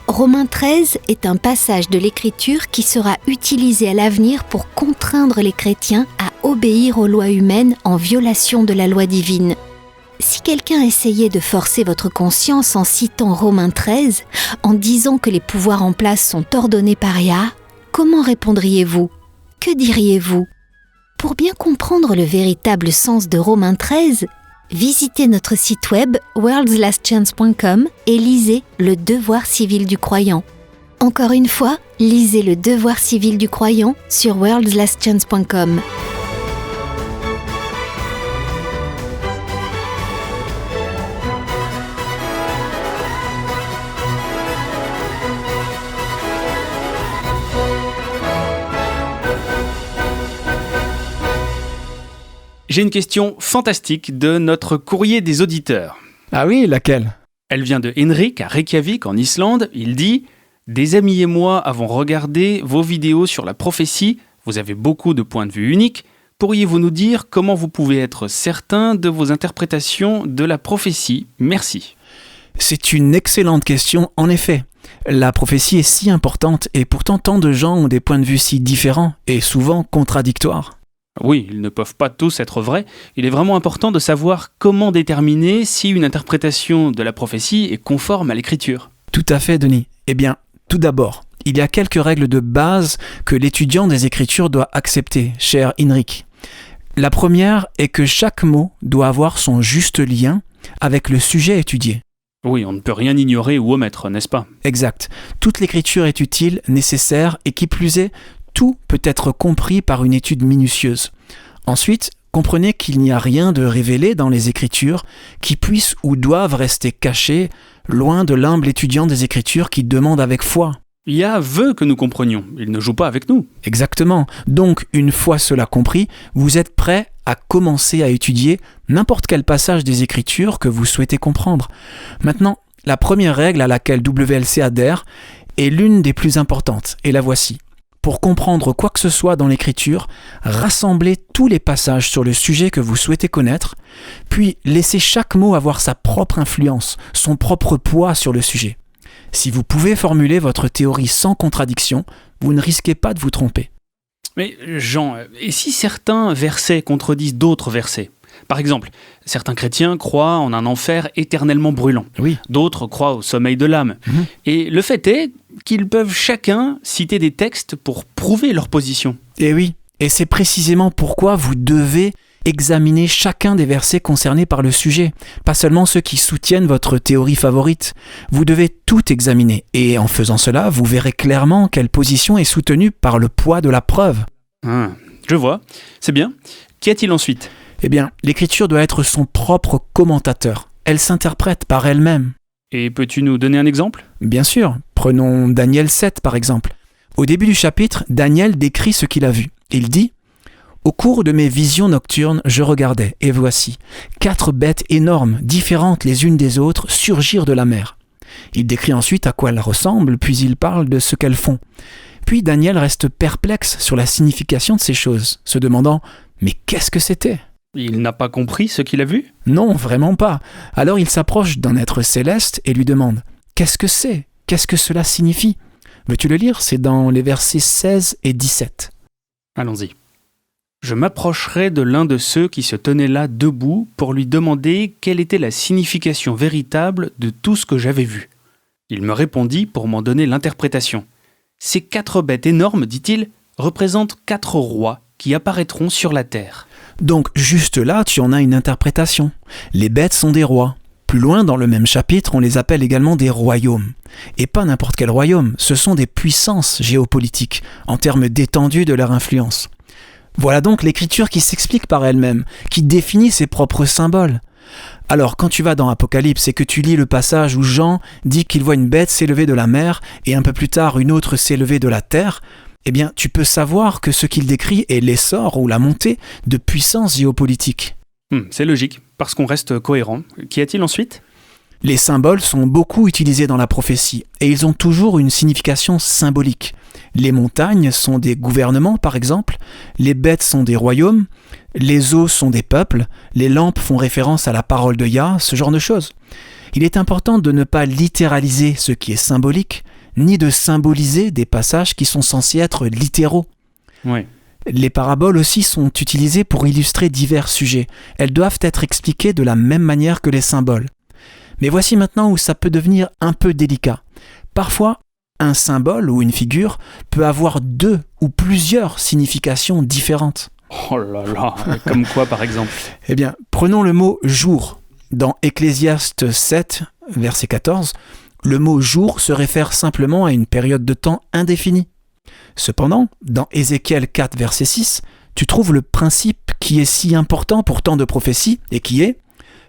Romains 13 est un passage de l'Écriture qui sera utilisé à l'avenir pour contraindre les chrétiens à obéir aux lois humaines en violation de la loi divine. Si quelqu'un essayait de forcer votre conscience en citant Romains 13, en disant que les pouvoirs en place sont ordonnés par Yah, comment répondriez-vous ? Que diriez-vous ? Pour bien comprendre le véritable sens de Romains 13, visitez notre site web worldslastchance.com et lisez Le devoir civil du croyant. Encore une fois, lisez Le devoir civil du croyant sur worldslastchance.com. J'ai une question fantastique de notre courrier des auditeurs. Ah oui, laquelle ? Elle vient de Henrik à Reykjavik en Islande. Il dit « Des amis et moi avons regardé vos vidéos sur la prophétie. Vous avez beaucoup de points de vue uniques. Pourriez-vous nous dire comment vous pouvez être certain de vos interprétations de la prophétie ? Merci. » C'est une excellente question, en effet. La prophétie est si importante et pourtant tant de gens ont des points de vue si différents et souvent contradictoires. Oui, ils ne peuvent pas tous être vrais. Il est vraiment important de savoir comment déterminer si une interprétation de la prophétie est conforme à l'écriture. Tout à fait, Denis. Eh bien, tout d'abord, il y a quelques règles de base que l'étudiant des Écritures doit accepter, cher Henrik. La première est que chaque mot doit avoir son juste lien avec le sujet étudié. Oui, on ne peut rien ignorer ou omettre, n'est-ce pas ? Exact. Toute l'écriture est utile, nécessaire et qui plus est, tout peut être compris par une étude minutieuse. Ensuite, comprenez qu'il n'y a rien de révélé dans les Écritures qui puissent ou doivent rester cachés, loin de l'humble étudiant des Écritures qui demande avec foi. Yah veut que nous comprenions, il ne joue pas avec nous. Exactement. Donc, une fois cela compris, vous êtes prêt à commencer à étudier n'importe quel passage des Écritures que vous souhaitez comprendre. Maintenant, la première règle à laquelle WLC adhère est l'une des plus importantes, et la voici. Pour comprendre quoi que ce soit dans l'Écriture, rassemblez tous les passages sur le sujet que vous souhaitez connaître, puis laissez chaque mot avoir sa propre influence, son propre poids sur le sujet. Si vous pouvez formuler votre théorie sans contradiction, vous ne risquez pas de vous tromper. Mais Jean, et si certains versets contredisent d'autres versets ? Par exemple, certains chrétiens croient en un enfer éternellement brûlant. Oui. D'autres croient au sommeil de l'âme. Et le fait est qu'ils peuvent chacun citer des textes pour prouver leur position. Et oui, et c'est précisément pourquoi vous devez examiner chacun des versets concernés par le sujet, pas seulement ceux qui soutiennent votre théorie favorite. Vous devez tout examiner, et en faisant cela, vous verrez clairement quelle position est soutenue par le poids de la preuve. Je vois, c'est bien. Qu'y a-t-il ensuite ? Eh bien, l'écriture doit être son propre commentateur. Elle s'interprète par elle-même. Et peux-tu nous donner un exemple ? Bien sûr, prenons Daniel 7 par exemple. Au début du chapitre, Daniel décrit ce qu'il a vu. Il dit « Au cours de mes visions nocturnes, je regardais, et voici, 4 bêtes énormes, différentes les unes des autres, surgir de la mer. » Il décrit ensuite à quoi elles ressemblent, puis il parle de ce qu'elles font. Puis Daniel reste perplexe sur la signification de ces choses, se demandant « Mais qu'est-ce que c'était ?» Il n'a pas compris ce qu'il a vu ? Non, vraiment pas. Alors il s'approche d'un être céleste et lui demande « Qu'est-ce que c'est ? Qu'est-ce que cela signifie ?» Veux-tu le lire ? C'est dans les versets 16 et 17. Allons-y. Je m'approcherai de l'un de ceux qui se tenaient là debout pour lui demander quelle était la signification véritable de tout ce que j'avais vu. Il me répondit pour m'en donner l'interprétation. Ces 4 bêtes énormes, dit-il, représentent 4 rois qui apparaîtront sur la terre. Donc juste là, tu en as une interprétation. Les bêtes sont des rois. Plus loin dans le même chapitre, on les appelle également des royaumes. Et pas n'importe quel royaume, ce sont des puissances géopolitiques, en termes d'étendue de leur influence. Voilà donc l'écriture qui s'explique par elle-même, qui définit ses propres symboles. Alors quand tu vas dans Apocalypse et que tu lis le passage où Jean dit qu'il voit une bête s'élever de la mer et un peu plus tard une autre s'élever de la terre, eh bien tu peux savoir que ce qu'il décrit est l'essor ou la montée de puissances géopolitiques. C'est logique, parce qu'on reste cohérent. Qu'y a-t-il ensuite ? Les symboles sont beaucoup utilisés dans la prophétie et ils ont toujours une signification symbolique. Les montagnes sont des gouvernements par exemple, les bêtes sont des royaumes, les eaux sont des peuples, les lampes font référence à la parole de Yah, ce genre de choses. Il est important de ne pas littéraliser ce qui est symbolique, ni de symboliser des passages qui sont censés être littéraux. Oui. Les paraboles aussi sont utilisées pour illustrer divers sujets. Elles doivent être expliquées de la même manière que les symboles. Mais voici maintenant où ça peut devenir un peu délicat. Parfois, un symbole ou une figure peut avoir 2 ou plusieurs significations différentes. Oh là là, comme quoi par exemple ? Eh bien, prenons le mot « jour ». Dans Ecclésiaste 7, verset 14, le mot « jour » se réfère simplement à une période de temps indéfinie. Cependant, dans Ézéchiel 4, verset 6, tu trouves le principe qui est si important pour tant de prophéties et qui est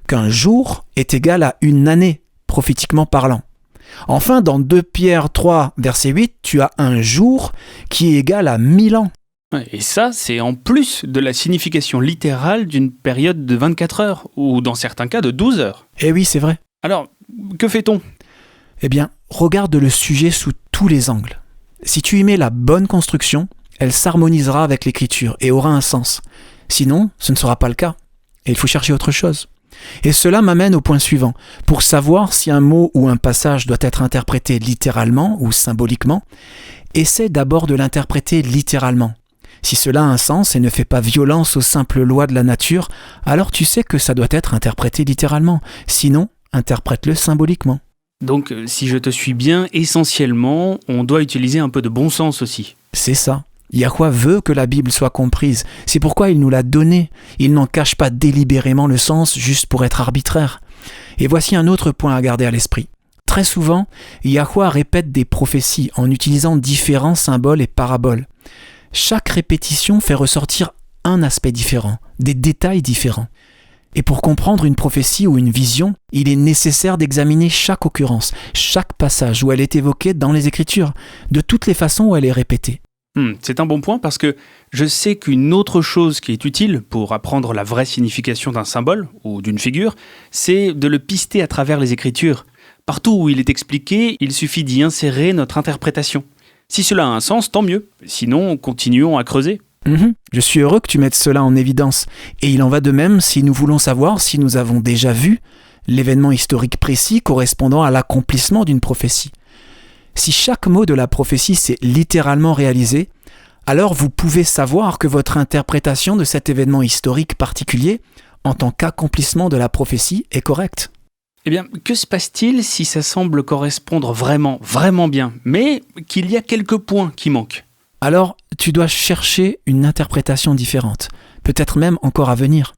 qu'un jour est égal à une année, prophétiquement parlant. Enfin, dans 2 Pierre 3, verset 8, tu as un jour qui est égal à 1000 ans. Ouais, et ça, c'est en plus de la signification littérale d'une période de 24 heures, ou dans certains cas de 12 heures. Eh oui, c'est vrai. Alors, que fait-on ? Eh bien, regarde le sujet sous tous les angles. Si tu y mets la bonne construction, elle s'harmonisera avec l'écriture et aura un sens. Sinon, ce ne sera pas le cas. Et il faut chercher autre chose. Et cela m'amène au point suivant. Pour savoir si un mot ou un passage doit être interprété littéralement ou symboliquement, essaie d'abord de l'interpréter littéralement. Si cela a un sens et ne fait pas violence aux simples lois de la nature, alors tu sais que ça doit être interprété littéralement. Sinon, interprète-le symboliquement. Donc, si je te suis bien, essentiellement, on doit utiliser un peu de bon sens aussi. C'est ça. Yahweh veut que la Bible soit comprise. C'est pourquoi il nous l'a donnée. Il n'en cache pas délibérément le sens juste pour être arbitraire. Et voici un autre point à garder à l'esprit. Très souvent, Yahweh répète des prophéties en utilisant différents symboles et paraboles. Chaque répétition fait ressortir un aspect différent, des détails différents. Et pour comprendre une prophétie ou une vision, il est nécessaire d'examiner chaque occurrence, chaque passage où elle est évoquée dans les Écritures, de toutes les façons où elle est répétée. C'est un bon point parce que je sais qu'une autre chose qui est utile pour apprendre la vraie signification d'un symbole ou d'une figure, c'est de le pister à travers les Écritures. Partout où il est expliqué, il suffit d'y insérer notre interprétation. Si cela a un sens, tant mieux. Sinon, continuons à creuser. Je suis heureux que tu mettes cela en évidence. Et il en va de même si nous voulons savoir si nous avons déjà vu l'événement historique précis correspondant à l'accomplissement d'une prophétie. Si chaque mot de la prophétie s'est littéralement réalisé, alors vous pouvez savoir que votre interprétation de cet événement historique particulier, en tant qu'accomplissement de la prophétie, est correcte. Eh bien, que se passe-t-il si ça semble correspondre vraiment, vraiment bien, mais qu'il y a quelques points qui manquent ? Alors, tu dois chercher une interprétation différente, peut-être même encore à venir.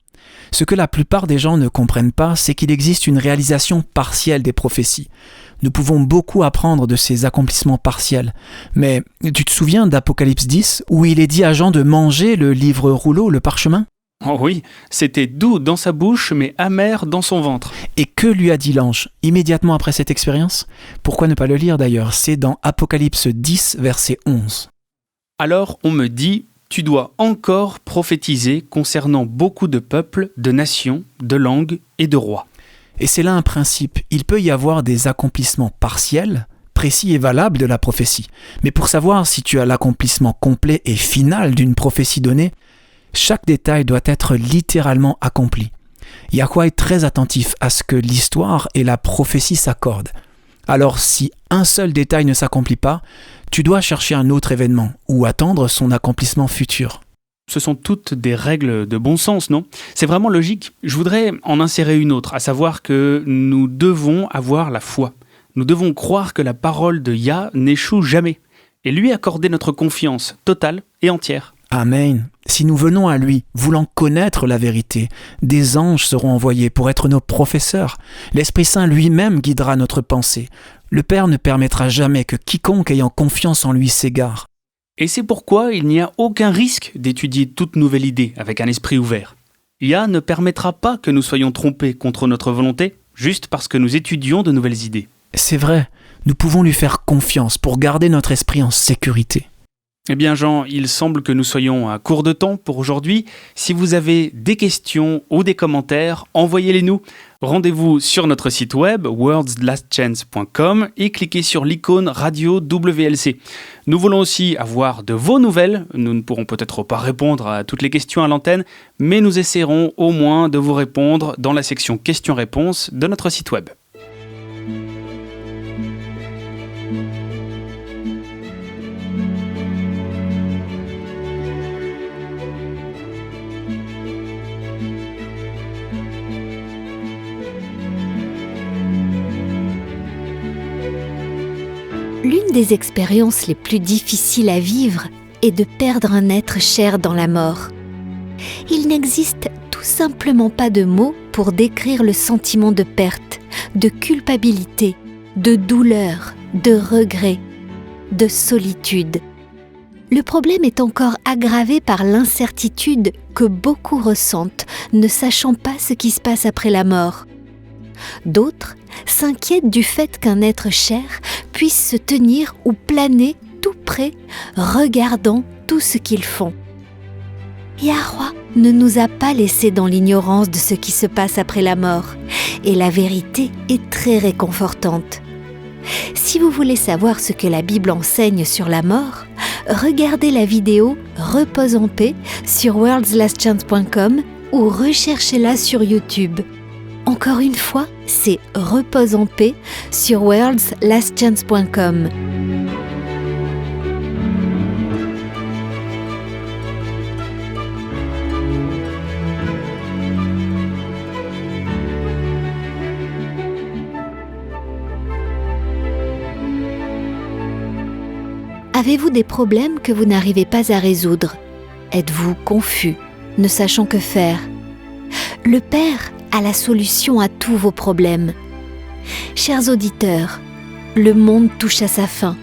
Ce que la plupart des gens ne comprennent pas, c'est qu'il existe une réalisation partielle des prophéties. Nous pouvons beaucoup apprendre de ces accomplissements partiels. Mais tu te souviens d'Apocalypse 10, où il est dit à Jean de manger le livre rouleau, le parchemin ? Oh oui, c'était doux dans sa bouche, mais amer dans son ventre. Et que lui a dit l'ange immédiatement après cette expérience ? Pourquoi ne pas le lire d'ailleurs ? C'est dans Apocalypse 10, verset 11. Alors on me dit, tu dois encore prophétiser concernant beaucoup de peuples, de nations, de langues et de rois. Et c'est là un principe. Il peut y avoir des accomplissements partiels, précis et valables de la prophétie. Mais pour savoir si tu as l'accomplissement complet et final d'une prophétie donnée, chaque détail doit être littéralement accompli. Yahweh est très attentif à ce que l'histoire et la prophétie s'accordent. Alors si un seul détail ne s'accomplit pas, tu dois chercher un autre événement ou attendre son accomplissement futur. Ce sont toutes des règles de bon sens, non ? C'est vraiment logique. Je voudrais en insérer une autre, à savoir que nous devons avoir la foi. Nous devons croire que la parole de Yah n'échoue jamais et lui accorder notre confiance totale et entière. Amen. Si nous venons à lui, voulant connaître la vérité, des anges seront envoyés pour être nos professeurs. L'Esprit Saint lui-même guidera notre pensée. Le Père ne permettra jamais que quiconque ayant confiance en lui s'égare. Et c'est pourquoi il n'y a aucun risque d'étudier toute nouvelle idée avec un esprit ouvert. Yah ne permettra pas que nous soyons trompés contre notre volonté, juste parce que nous étudions de nouvelles idées. C'est vrai, nous pouvons lui faire confiance pour garder notre esprit en sécurité. Eh bien Jean, il semble que nous soyons à court de temps pour aujourd'hui. Si vous avez des questions ou des commentaires, envoyez-les nous. Rendez-vous sur notre site web worldslastchance.com et cliquez sur l'icône Radio WLC. Nous voulons aussi avoir de vos nouvelles. Nous ne pourrons peut-être pas répondre à toutes les questions à l'antenne, mais nous essaierons au moins de vous répondre dans la section questions-réponses de notre site web. L'une des expériences les plus difficiles à vivre est de perdre un être cher dans la mort. Il n'existe tout simplement pas de mots pour décrire le sentiment de perte, de culpabilité, de douleur, de regret, de solitude. Le problème est encore aggravé par l'incertitude que beaucoup ressentent, ne sachant pas ce qui se passe après la mort. D'autres s'inquiètent du fait qu'un être cher puisse se tenir ou planer tout près, regardant tout ce qu'ils font. Yahweh ne nous a pas laissés dans l'ignorance de ce qui se passe après la mort, et la vérité est très réconfortante. Si vous voulez savoir ce que la Bible enseigne sur la mort, regardez la vidéo « Repose en paix » sur worldslastchance.com ou recherchez-la sur YouTube. Encore une fois, c'est « Repose en paix » sur worldslastchance.com. Avez-vous des problèmes que vous n'arrivez pas à résoudre? Êtes-vous confus, ne sachant que faire? Le Père a la solution à tous vos problèmes. Chers auditeurs, le monde touche à sa fin.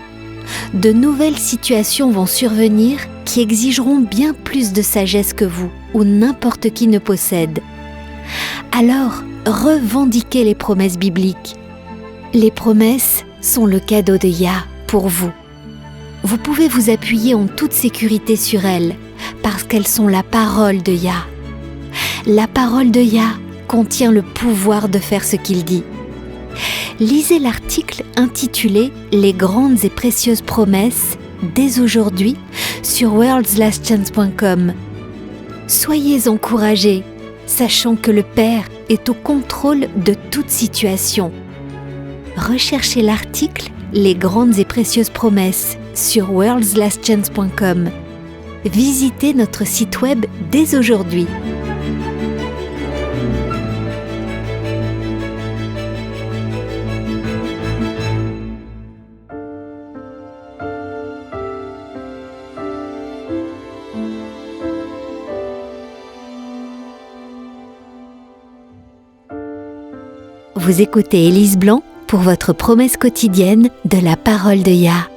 De nouvelles situations vont survenir qui exigeront bien plus de sagesse que vous ou n'importe qui ne possède. Alors, revendiquez les promesses bibliques. Les promesses sont le cadeau de Yah pour vous. Vous pouvez vous appuyer en toute sécurité sur elles, parce qu'elles sont la parole de Yah. La parole de Yah contient le pouvoir de faire ce qu'il dit. Lisez l'article intitulé « Les grandes et précieuses promesses » dès aujourd'hui sur worldslastchance.com. Soyez encouragés, sachant que le Père est au contrôle de toute situation. Recherchez l'article « Les grandes et précieuses promesses » sur worldslastchance.com. Visitez notre site web dès aujourd'hui. Vous écoutez Élise Blanc pour votre promesse quotidienne de la parole de Yah.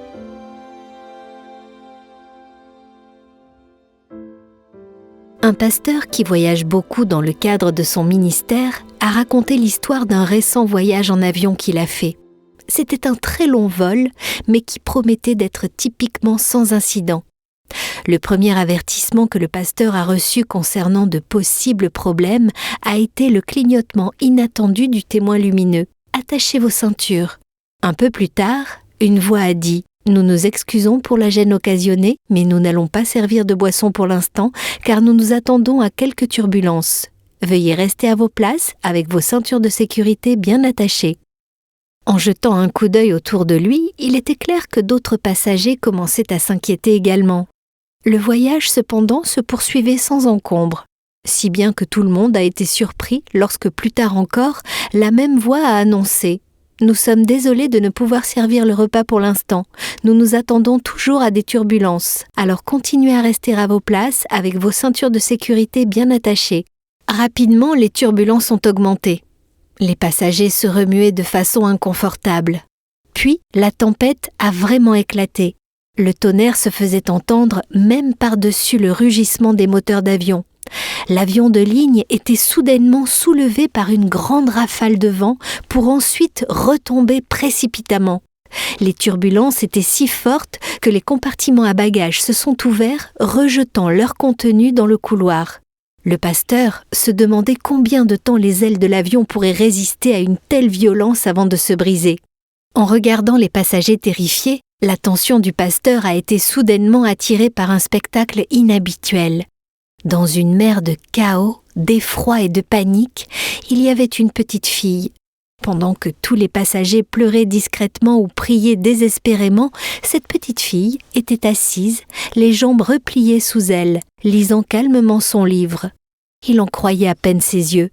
Un pasteur qui voyage beaucoup dans le cadre de son ministère a raconté l'histoire d'un récent voyage en avion qu'il a fait. C'était un très long vol, mais qui promettait d'être typiquement sans incident. Le premier avertissement que le pasteur a reçu concernant de possibles problèmes a été le clignotement inattendu du témoin lumineux. « Attachez vos ceintures ». Un peu plus tard, une voix a dit « Nous nous excusons pour la gêne occasionnée, mais nous n'allons pas servir de boisson pour l'instant, car nous nous attendons à quelques turbulences. Veuillez rester à vos places avec vos ceintures de sécurité bien attachées. » En jetant un coup d'œil autour de lui, il était clair que d'autres passagers commençaient à s'inquiéter également. Le voyage, cependant, se poursuivait sans encombre, si bien que tout le monde a été surpris lorsque, plus tard encore, la même voix a annoncé « Nous sommes désolés de ne pouvoir servir le repas pour l'instant. Nous nous attendons toujours à des turbulences. Alors continuez à rester à vos places avec vos ceintures de sécurité bien attachées. » Rapidement, les turbulences ont augmenté. Les passagers se remuaient de façon inconfortable. Puis, la tempête a vraiment éclaté. Le tonnerre se faisait entendre même par-dessus le rugissement des moteurs d'avion. L'avion de ligne était soudainement soulevé par une grande rafale de vent pour ensuite retomber précipitamment. Les turbulences étaient si fortes que les compartiments à bagages se sont ouverts, rejetant leur contenu dans le couloir. Le pasteur se demandait combien de temps les ailes de l'avion pourraient résister à une telle violence avant de se briser. En regardant les passagers terrifiés, l'attention du pasteur a été soudainement attirée par un spectacle inhabituel. Dans une mer de chaos, d'effroi et de panique, il y avait une petite fille. Pendant que tous les passagers pleuraient discrètement ou priaient désespérément, cette petite fille était assise, les jambes repliées sous elle, lisant calmement son livre. Il en croyait à peine ses yeux.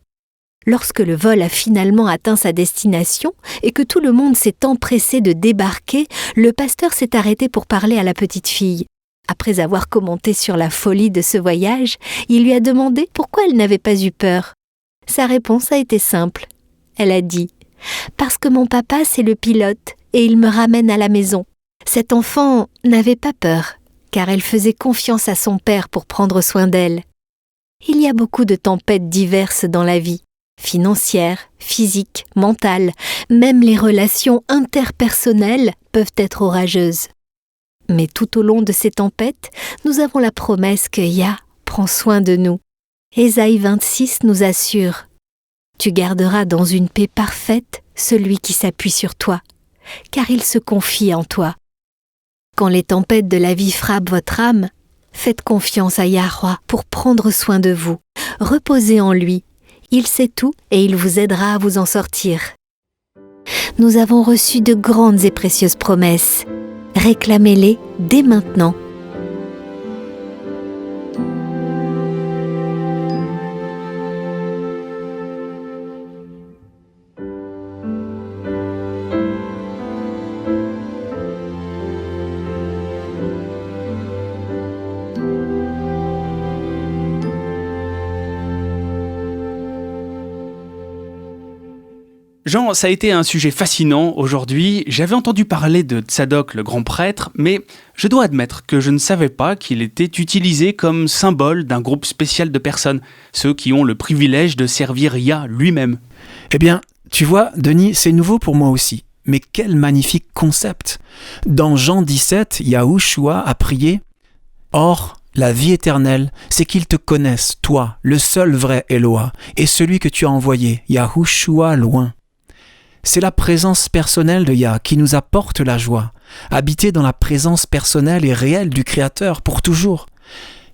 Lorsque le vol a finalement atteint sa destination et que tout le monde s'est empressé de débarquer, le pasteur s'est arrêté pour parler à la petite fille. Après avoir commenté sur la folie de ce voyage, il lui a demandé pourquoi elle n'avait pas eu peur. Sa réponse a été simple. Elle a dit « Parce que mon papa, c'est le pilote et il me ramène à la maison. » Cet enfant n'avait pas peur, car elle faisait confiance à son père pour prendre soin d'elle. Il y a beaucoup de tempêtes diverses dans la vie. Financières, physiques, mentales, même les relations interpersonnelles peuvent être orageuses. Mais tout au long de ces tempêtes, nous avons la promesse que Yah prend soin de nous. Ésaïe 26 nous assure « Tu garderas dans une paix parfaite celui qui s'appuie sur toi, car il se confie en toi. » Quand les tempêtes de la vie frappent votre âme, faites confiance à Yahweh pour prendre soin de vous. Reposez en lui. Il sait tout et il vous aidera à vous en sortir. Nous avons reçu de grandes et précieuses promesses. Réclamez-les dès maintenant. Jean, ça a été un sujet fascinant aujourd'hui. J'avais entendu parler de Tsadok, le grand prêtre, mais je dois admettre que je ne savais pas qu'il était utilisé comme symbole d'un groupe spécial de personnes, ceux qui ont le privilège de servir Yah lui-même. Eh bien, tu vois, Denis, c'est nouveau pour moi aussi. Mais quel magnifique concept! Dans Jean 17, Yahushua a prié « Or, la vie éternelle, c'est qu'ils te connaissent, toi, le seul vrai Eloah, et celui que tu as envoyé, Yahushua loin. » C'est la présence personnelle de Yah qui nous apporte la joie, habiter dans la présence personnelle et réelle du Créateur pour toujours.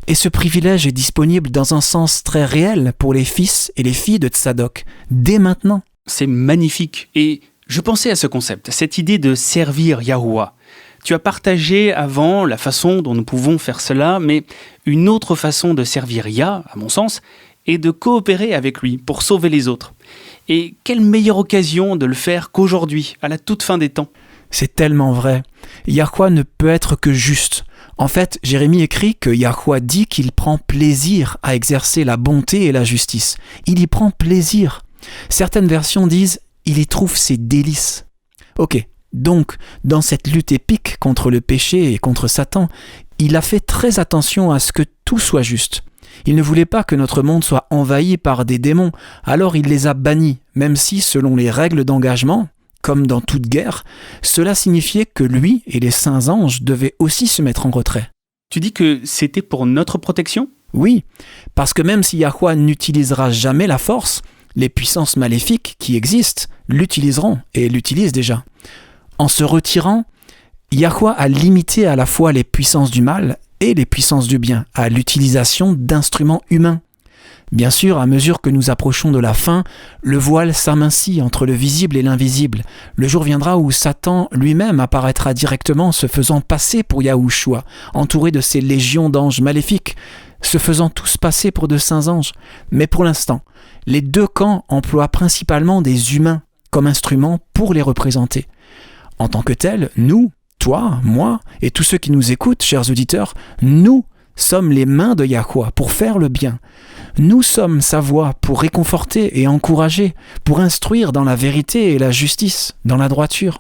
Et ce privilège est disponible dans un sens très réel pour les fils et les filles de Tsadok, dès maintenant. C'est magnifique. Et je pensais à ce concept, cette idée de servir Yahuwah. Tu as partagé avant la façon dont nous pouvons faire cela, mais une autre façon de servir Yah, à mon sens, est de coopérer avec lui pour sauver les autres. Et quelle meilleure occasion de le faire qu'aujourd'hui, à la toute fin des temps. C'est tellement vrai. Yahweh ne peut être que juste. En fait, Jérémie écrit que Yahweh dit qu'il prend plaisir à exercer la bonté et la justice. Il y prend plaisir. Certaines versions disent « il y trouve ses délices ». Ok, donc, dans cette lutte épique contre le péché et contre Satan, il a fait très attention à ce que tout soit juste. Il ne voulait pas que notre monde soit envahi par des démons, alors il les a bannis, même si, selon les règles d'engagement, comme dans toute guerre, cela signifiait que lui et les saints anges devaient aussi se mettre en retrait. Tu dis que c'était pour notre protection ? Oui, parce que même si Yahweh n'utilisera jamais la force, les puissances maléfiques qui existent l'utiliseront et l'utilisent déjà. En se retirant, Yahweh a limité à la fois les puissances du mal et les puissances du bien à l'utilisation d'instruments humains. Bien sûr, à mesure que nous approchons de la fin, le voile s'amincit entre le visible et l'invisible. Le jour viendra où Satan lui-même apparaîtra directement, se faisant passer pour Yahushua, entouré de ses légions d'anges maléfiques, se faisant tous passer pour de saints anges. Mais pour l'instant, les deux camps emploient principalement des humains comme instruments pour les représenter. En tant que tels, nous, toi, moi et tous ceux qui nous écoutent, chers auditeurs, nous sommes les mains de Yahweh pour faire le bien. Nous sommes sa voix pour réconforter et encourager, pour instruire dans la vérité et la justice, dans la droiture.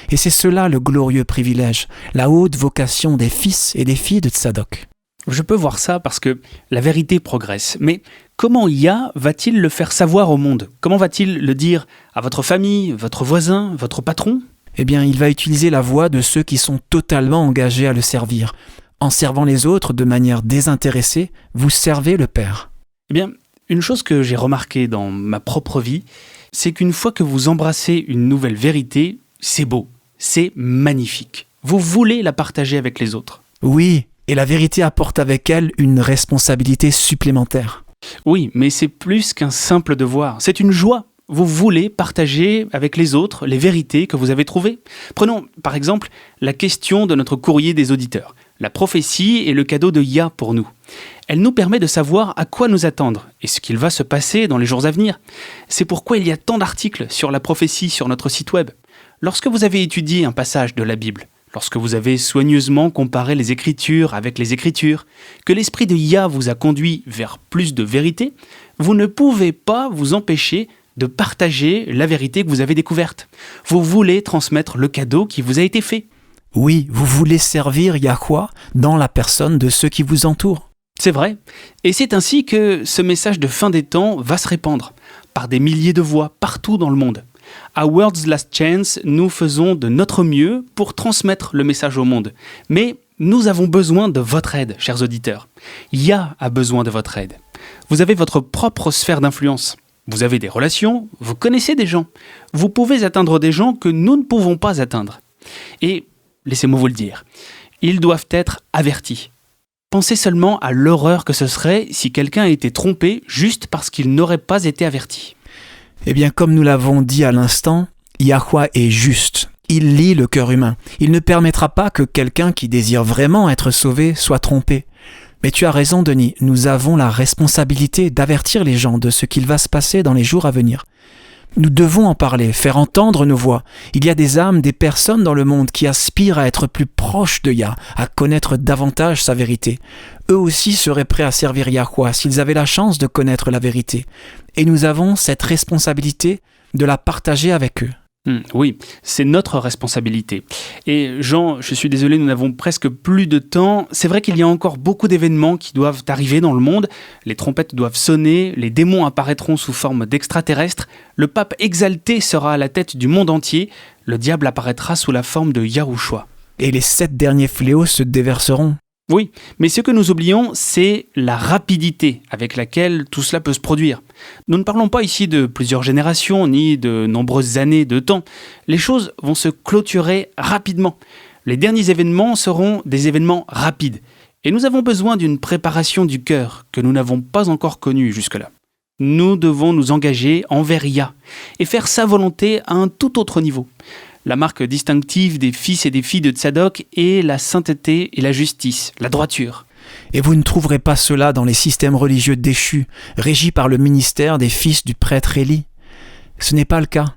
Et c'est cela le glorieux privilège, la haute vocation des fils et des filles de Tsadok. Je peux voir ça parce que la vérité progresse. Mais comment Yah va-t-il le faire savoir au monde ? Comment va-t-il le dire à votre famille, votre voisin, votre patron ? Eh bien, il va utiliser la voix de ceux qui sont totalement engagés à le servir. En servant les autres de manière désintéressée, vous servez le Père. Eh bien, une chose que j'ai remarquée dans ma propre vie, c'est qu'une fois que vous embrassez une nouvelle vérité, c'est beau, c'est magnifique. Vous voulez la partager avec les autres. Oui, et la vérité apporte avec elle une responsabilité supplémentaire. Oui, mais c'est plus qu'un simple devoir, c'est une joie. Vous voulez partager avec les autres les vérités que vous avez trouvées. Prenons par exemple la question de notre courrier des auditeurs. La prophétie est le cadeau de Yah pour nous. Elle nous permet de savoir à quoi nous attendre et ce qu'il va se passer dans les jours à venir. C'est pourquoi il y a tant d'articles sur la prophétie sur notre site web. Lorsque vous avez étudié un passage de la Bible, lorsque vous avez soigneusement comparé les Écritures avec les Écritures, que l'Esprit de Yah vous a conduit vers plus de vérité, vous ne pouvez pas vous empêcher de partager la vérité que vous avez découverte. Vous voulez transmettre le cadeau qui vous a été fait. Oui, vous voulez servir Yahweh dans la personne de ceux qui vous entourent. C'est vrai. Et c'est ainsi que ce message de fin des temps va se répandre par des milliers de voix partout dans le monde. À World's Last Chance, nous faisons de notre mieux pour transmettre le message au monde. Mais Nous avons besoin de votre aide, chers auditeurs. Yah a besoin de votre aide. Vous avez votre propre sphère d'influence. Vous avez des relations, vous connaissez des gens. Vous pouvez atteindre des gens que nous ne pouvons pas atteindre. Et, laissez-moi vous le dire, ils doivent être avertis. Pensez seulement à l'horreur que ce serait si quelqu'un a été trompé juste parce qu'il n'aurait pas été averti. Eh bien, comme nous l'avons dit à l'instant, Yahweh est juste. Il lit le cœur humain. Il ne permettra pas que quelqu'un qui désire vraiment être sauvé soit trompé. Mais tu as raison, Denis, nous avons la responsabilité d'avertir les gens de ce qu'il va se passer dans les jours à venir. Nous devons en parler, faire entendre nos voix. Il y a des âmes, des personnes dans le monde qui aspirent à être plus proches de Yah, à connaître davantage sa vérité. Eux aussi seraient prêts à servir Yahweh s'ils avaient la chance de connaître la vérité. Et nous avons cette responsabilité de la partager avec eux. Oui, c'est notre responsabilité. Et Jean, je suis désolé, nous n'avons presque plus de temps. C'est vrai qu'il y a encore beaucoup d'événements qui doivent arriver dans le monde. Les trompettes doivent sonner, les démons apparaîtront sous forme d'extraterrestres, le pape exalté sera à la tête du monde entier, le diable apparaîtra sous la forme de Yahushua. Et les 7 derniers fléaux se déverseront. Oui, mais ce que nous oublions, c'est la rapidité avec laquelle tout cela peut se produire. Nous ne parlons pas ici de plusieurs générations, ni de nombreuses années de temps. Les choses vont se clôturer rapidement. Les derniers événements seront des événements rapides. Et nous avons besoin d'une préparation du cœur que nous n'avons pas encore connue jusque-là. Nous devons nous engager envers Yah et faire sa volonté à un tout autre niveau. La marque distinctive des fils et des filles de Tzadok est la sainteté et la justice, la droiture. Et vous ne trouverez pas cela dans les systèmes religieux déchus, régis par le ministère des fils du prêtre Élie. Ce n'est pas le cas.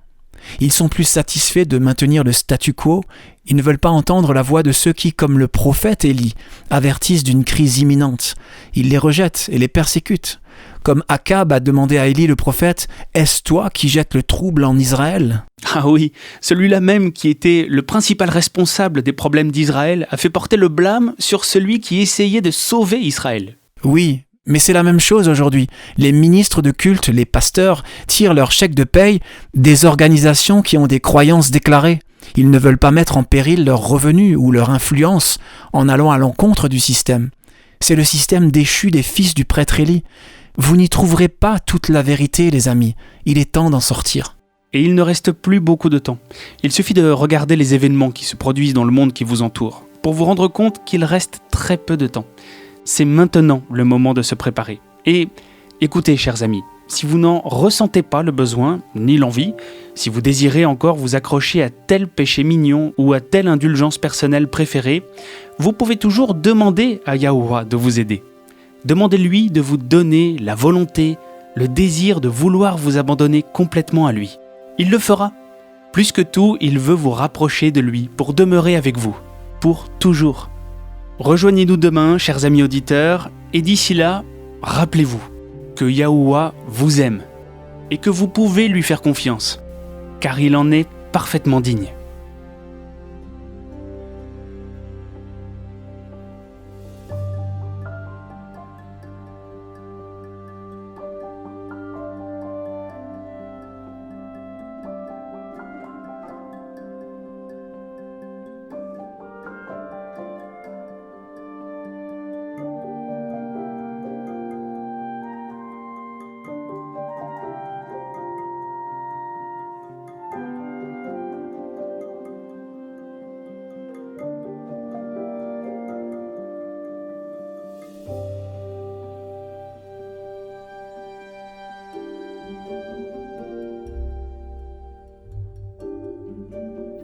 Ils sont plus satisfaits de maintenir le statu quo. Ils ne veulent pas entendre la voix de ceux qui, comme le prophète Élie, avertissent d'une crise imminente. Ils les rejettent et les persécutent. Comme Akab a demandé à Élie le prophète, « Est-ce toi qui jettes le trouble en Israël ?» Ah oui, celui-là même qui était le principal responsable des problèmes d'Israël a fait porter le blâme sur celui qui essayait de sauver Israël. Oui, mais c'est la même chose aujourd'hui. Les ministres de culte, les pasteurs, tirent leur chèque de paye des organisations qui ont des croyances déclarées. Ils ne veulent pas mettre en péril leurs revenus ou leur influence en allant à l'encontre du système. C'est le système déchu des fils du prêtre Élie. Vous n'y trouverez pas toute la vérité, les amis. Il est temps d'en sortir. Et il ne reste plus beaucoup de temps. Il suffit de regarder les événements qui se produisent dans le monde qui vous entoure pour vous rendre compte qu'il reste très peu de temps. C'est maintenant le moment de se préparer. Et écoutez, chers amis, si vous n'en ressentez pas le besoin ni l'envie, si vous désirez encore vous accrocher à tel péché mignon ou à telle indulgence personnelle préférée, vous pouvez toujours demander à Yahuwah de vous aider. Demandez-lui de vous donner la volonté, le désir de vouloir vous abandonner complètement à lui. Il le fera. Plus que tout, il veut vous rapprocher de lui pour demeurer avec vous, pour toujours. Rejoignez-nous demain, chers amis auditeurs, et d'ici là, rappelez-vous que Yahuwah vous aime et que vous pouvez lui faire confiance, car il en est parfaitement digne.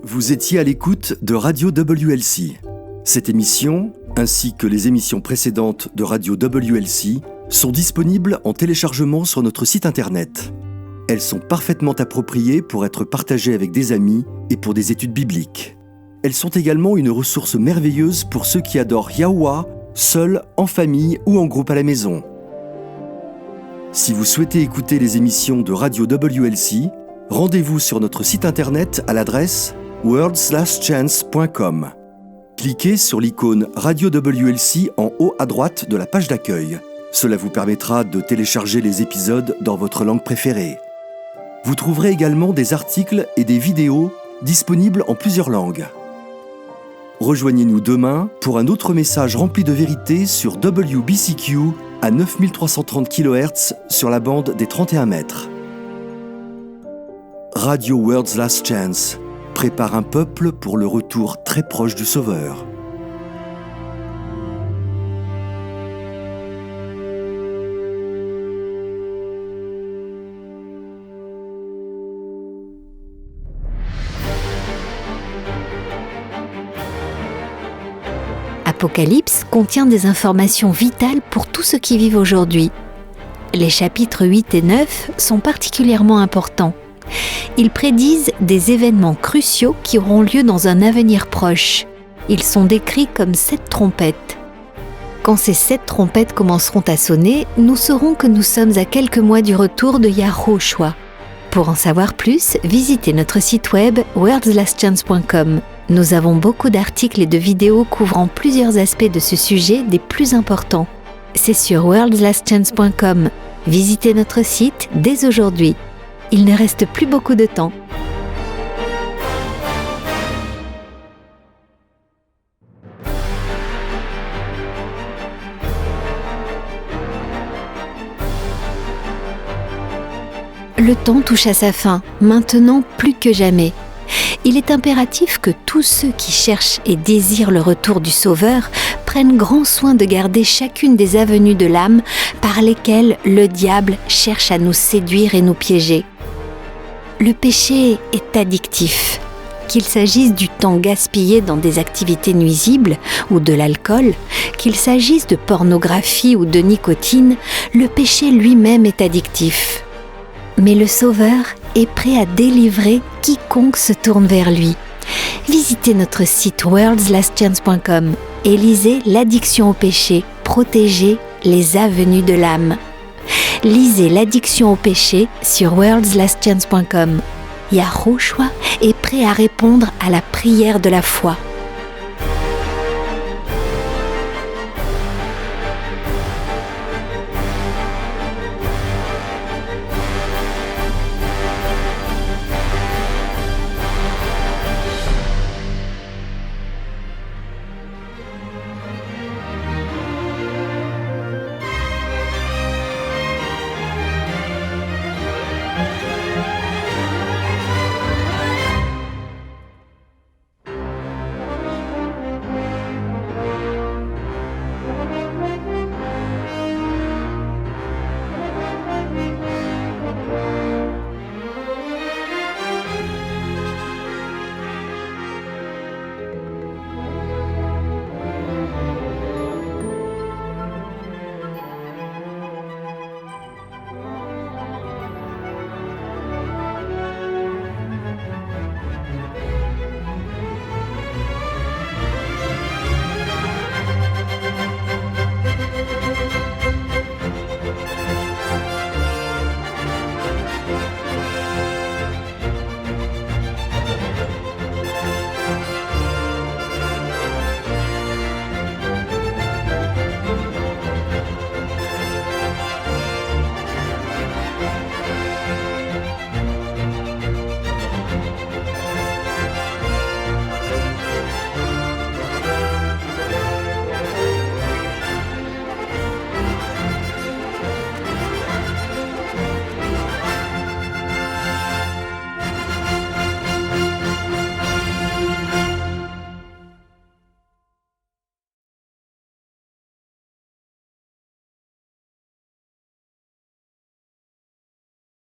Vous étiez à l'écoute de Radio WLC. Cette émission, ainsi que les émissions précédentes de Radio WLC, sont disponibles en téléchargement sur notre site internet. Elles sont parfaitement appropriées pour être partagées avec des amis et pour des études bibliques. Elles sont également une ressource merveilleuse pour ceux qui adorent Yahuwah, seuls, en famille ou en groupe à la maison. Si vous souhaitez écouter les émissions de Radio WLC, rendez-vous sur notre site internet à l'adresse worldslastchance.com. Cliquez sur l'icône Radio WLC en haut à droite de la page d'accueil. Cela vous permettra de télécharger les épisodes dans votre langue préférée. Vous trouverez également des articles et des vidéos disponibles en plusieurs langues. Rejoignez-nous demain pour un autre message rempli de vérité sur WBCQ à 9330 kHz sur la bande des 31 mètres. Radio World's Last Chance prépare un peuple pour le retour très proche du Sauveur. Apocalypse contient des informations vitales pour tous ceux qui vivent aujourd'hui. Les chapitres 8 et 9 sont particulièrement importants. Ils prédisent des événements cruciaux qui auront lieu dans un avenir proche. Ils sont décrits comme 7 trompettes. Quand ces 7 trompettes commenceront à sonner, nous saurons que nous sommes à quelques mois du retour de Yahushua. Pour en savoir plus, visitez notre site web worldslastchance.com. Nous avons beaucoup d'articles et de vidéos couvrant plusieurs aspects de ce sujet des plus importants. C'est sur worldslastchance.com. Visitez notre site dès aujourd'hui. Il ne reste plus beaucoup de temps. Le temps touche à sa fin, maintenant plus que jamais. Il est impératif que tous ceux qui cherchent et désirent le retour du Sauveur prennent grand soin de garder chacune des avenues de l'âme par lesquelles le diable cherche à nous séduire et nous piéger. Le péché est addictif. Qu'il s'agisse du temps gaspillé dans des activités nuisibles ou de l'alcool, qu'il s'agisse de pornographie ou de nicotine, le péché lui-même est addictif. Mais le Sauveur est prêt à délivrer quiconque se tourne vers lui. Visitez notre site worldslastchance.com et lisez l'addiction au péché, protéger les avenues de l'âme. Lisez l'addiction au péché sur worldslastchance.com. Yahushua est prêt à répondre à la prière de la foi.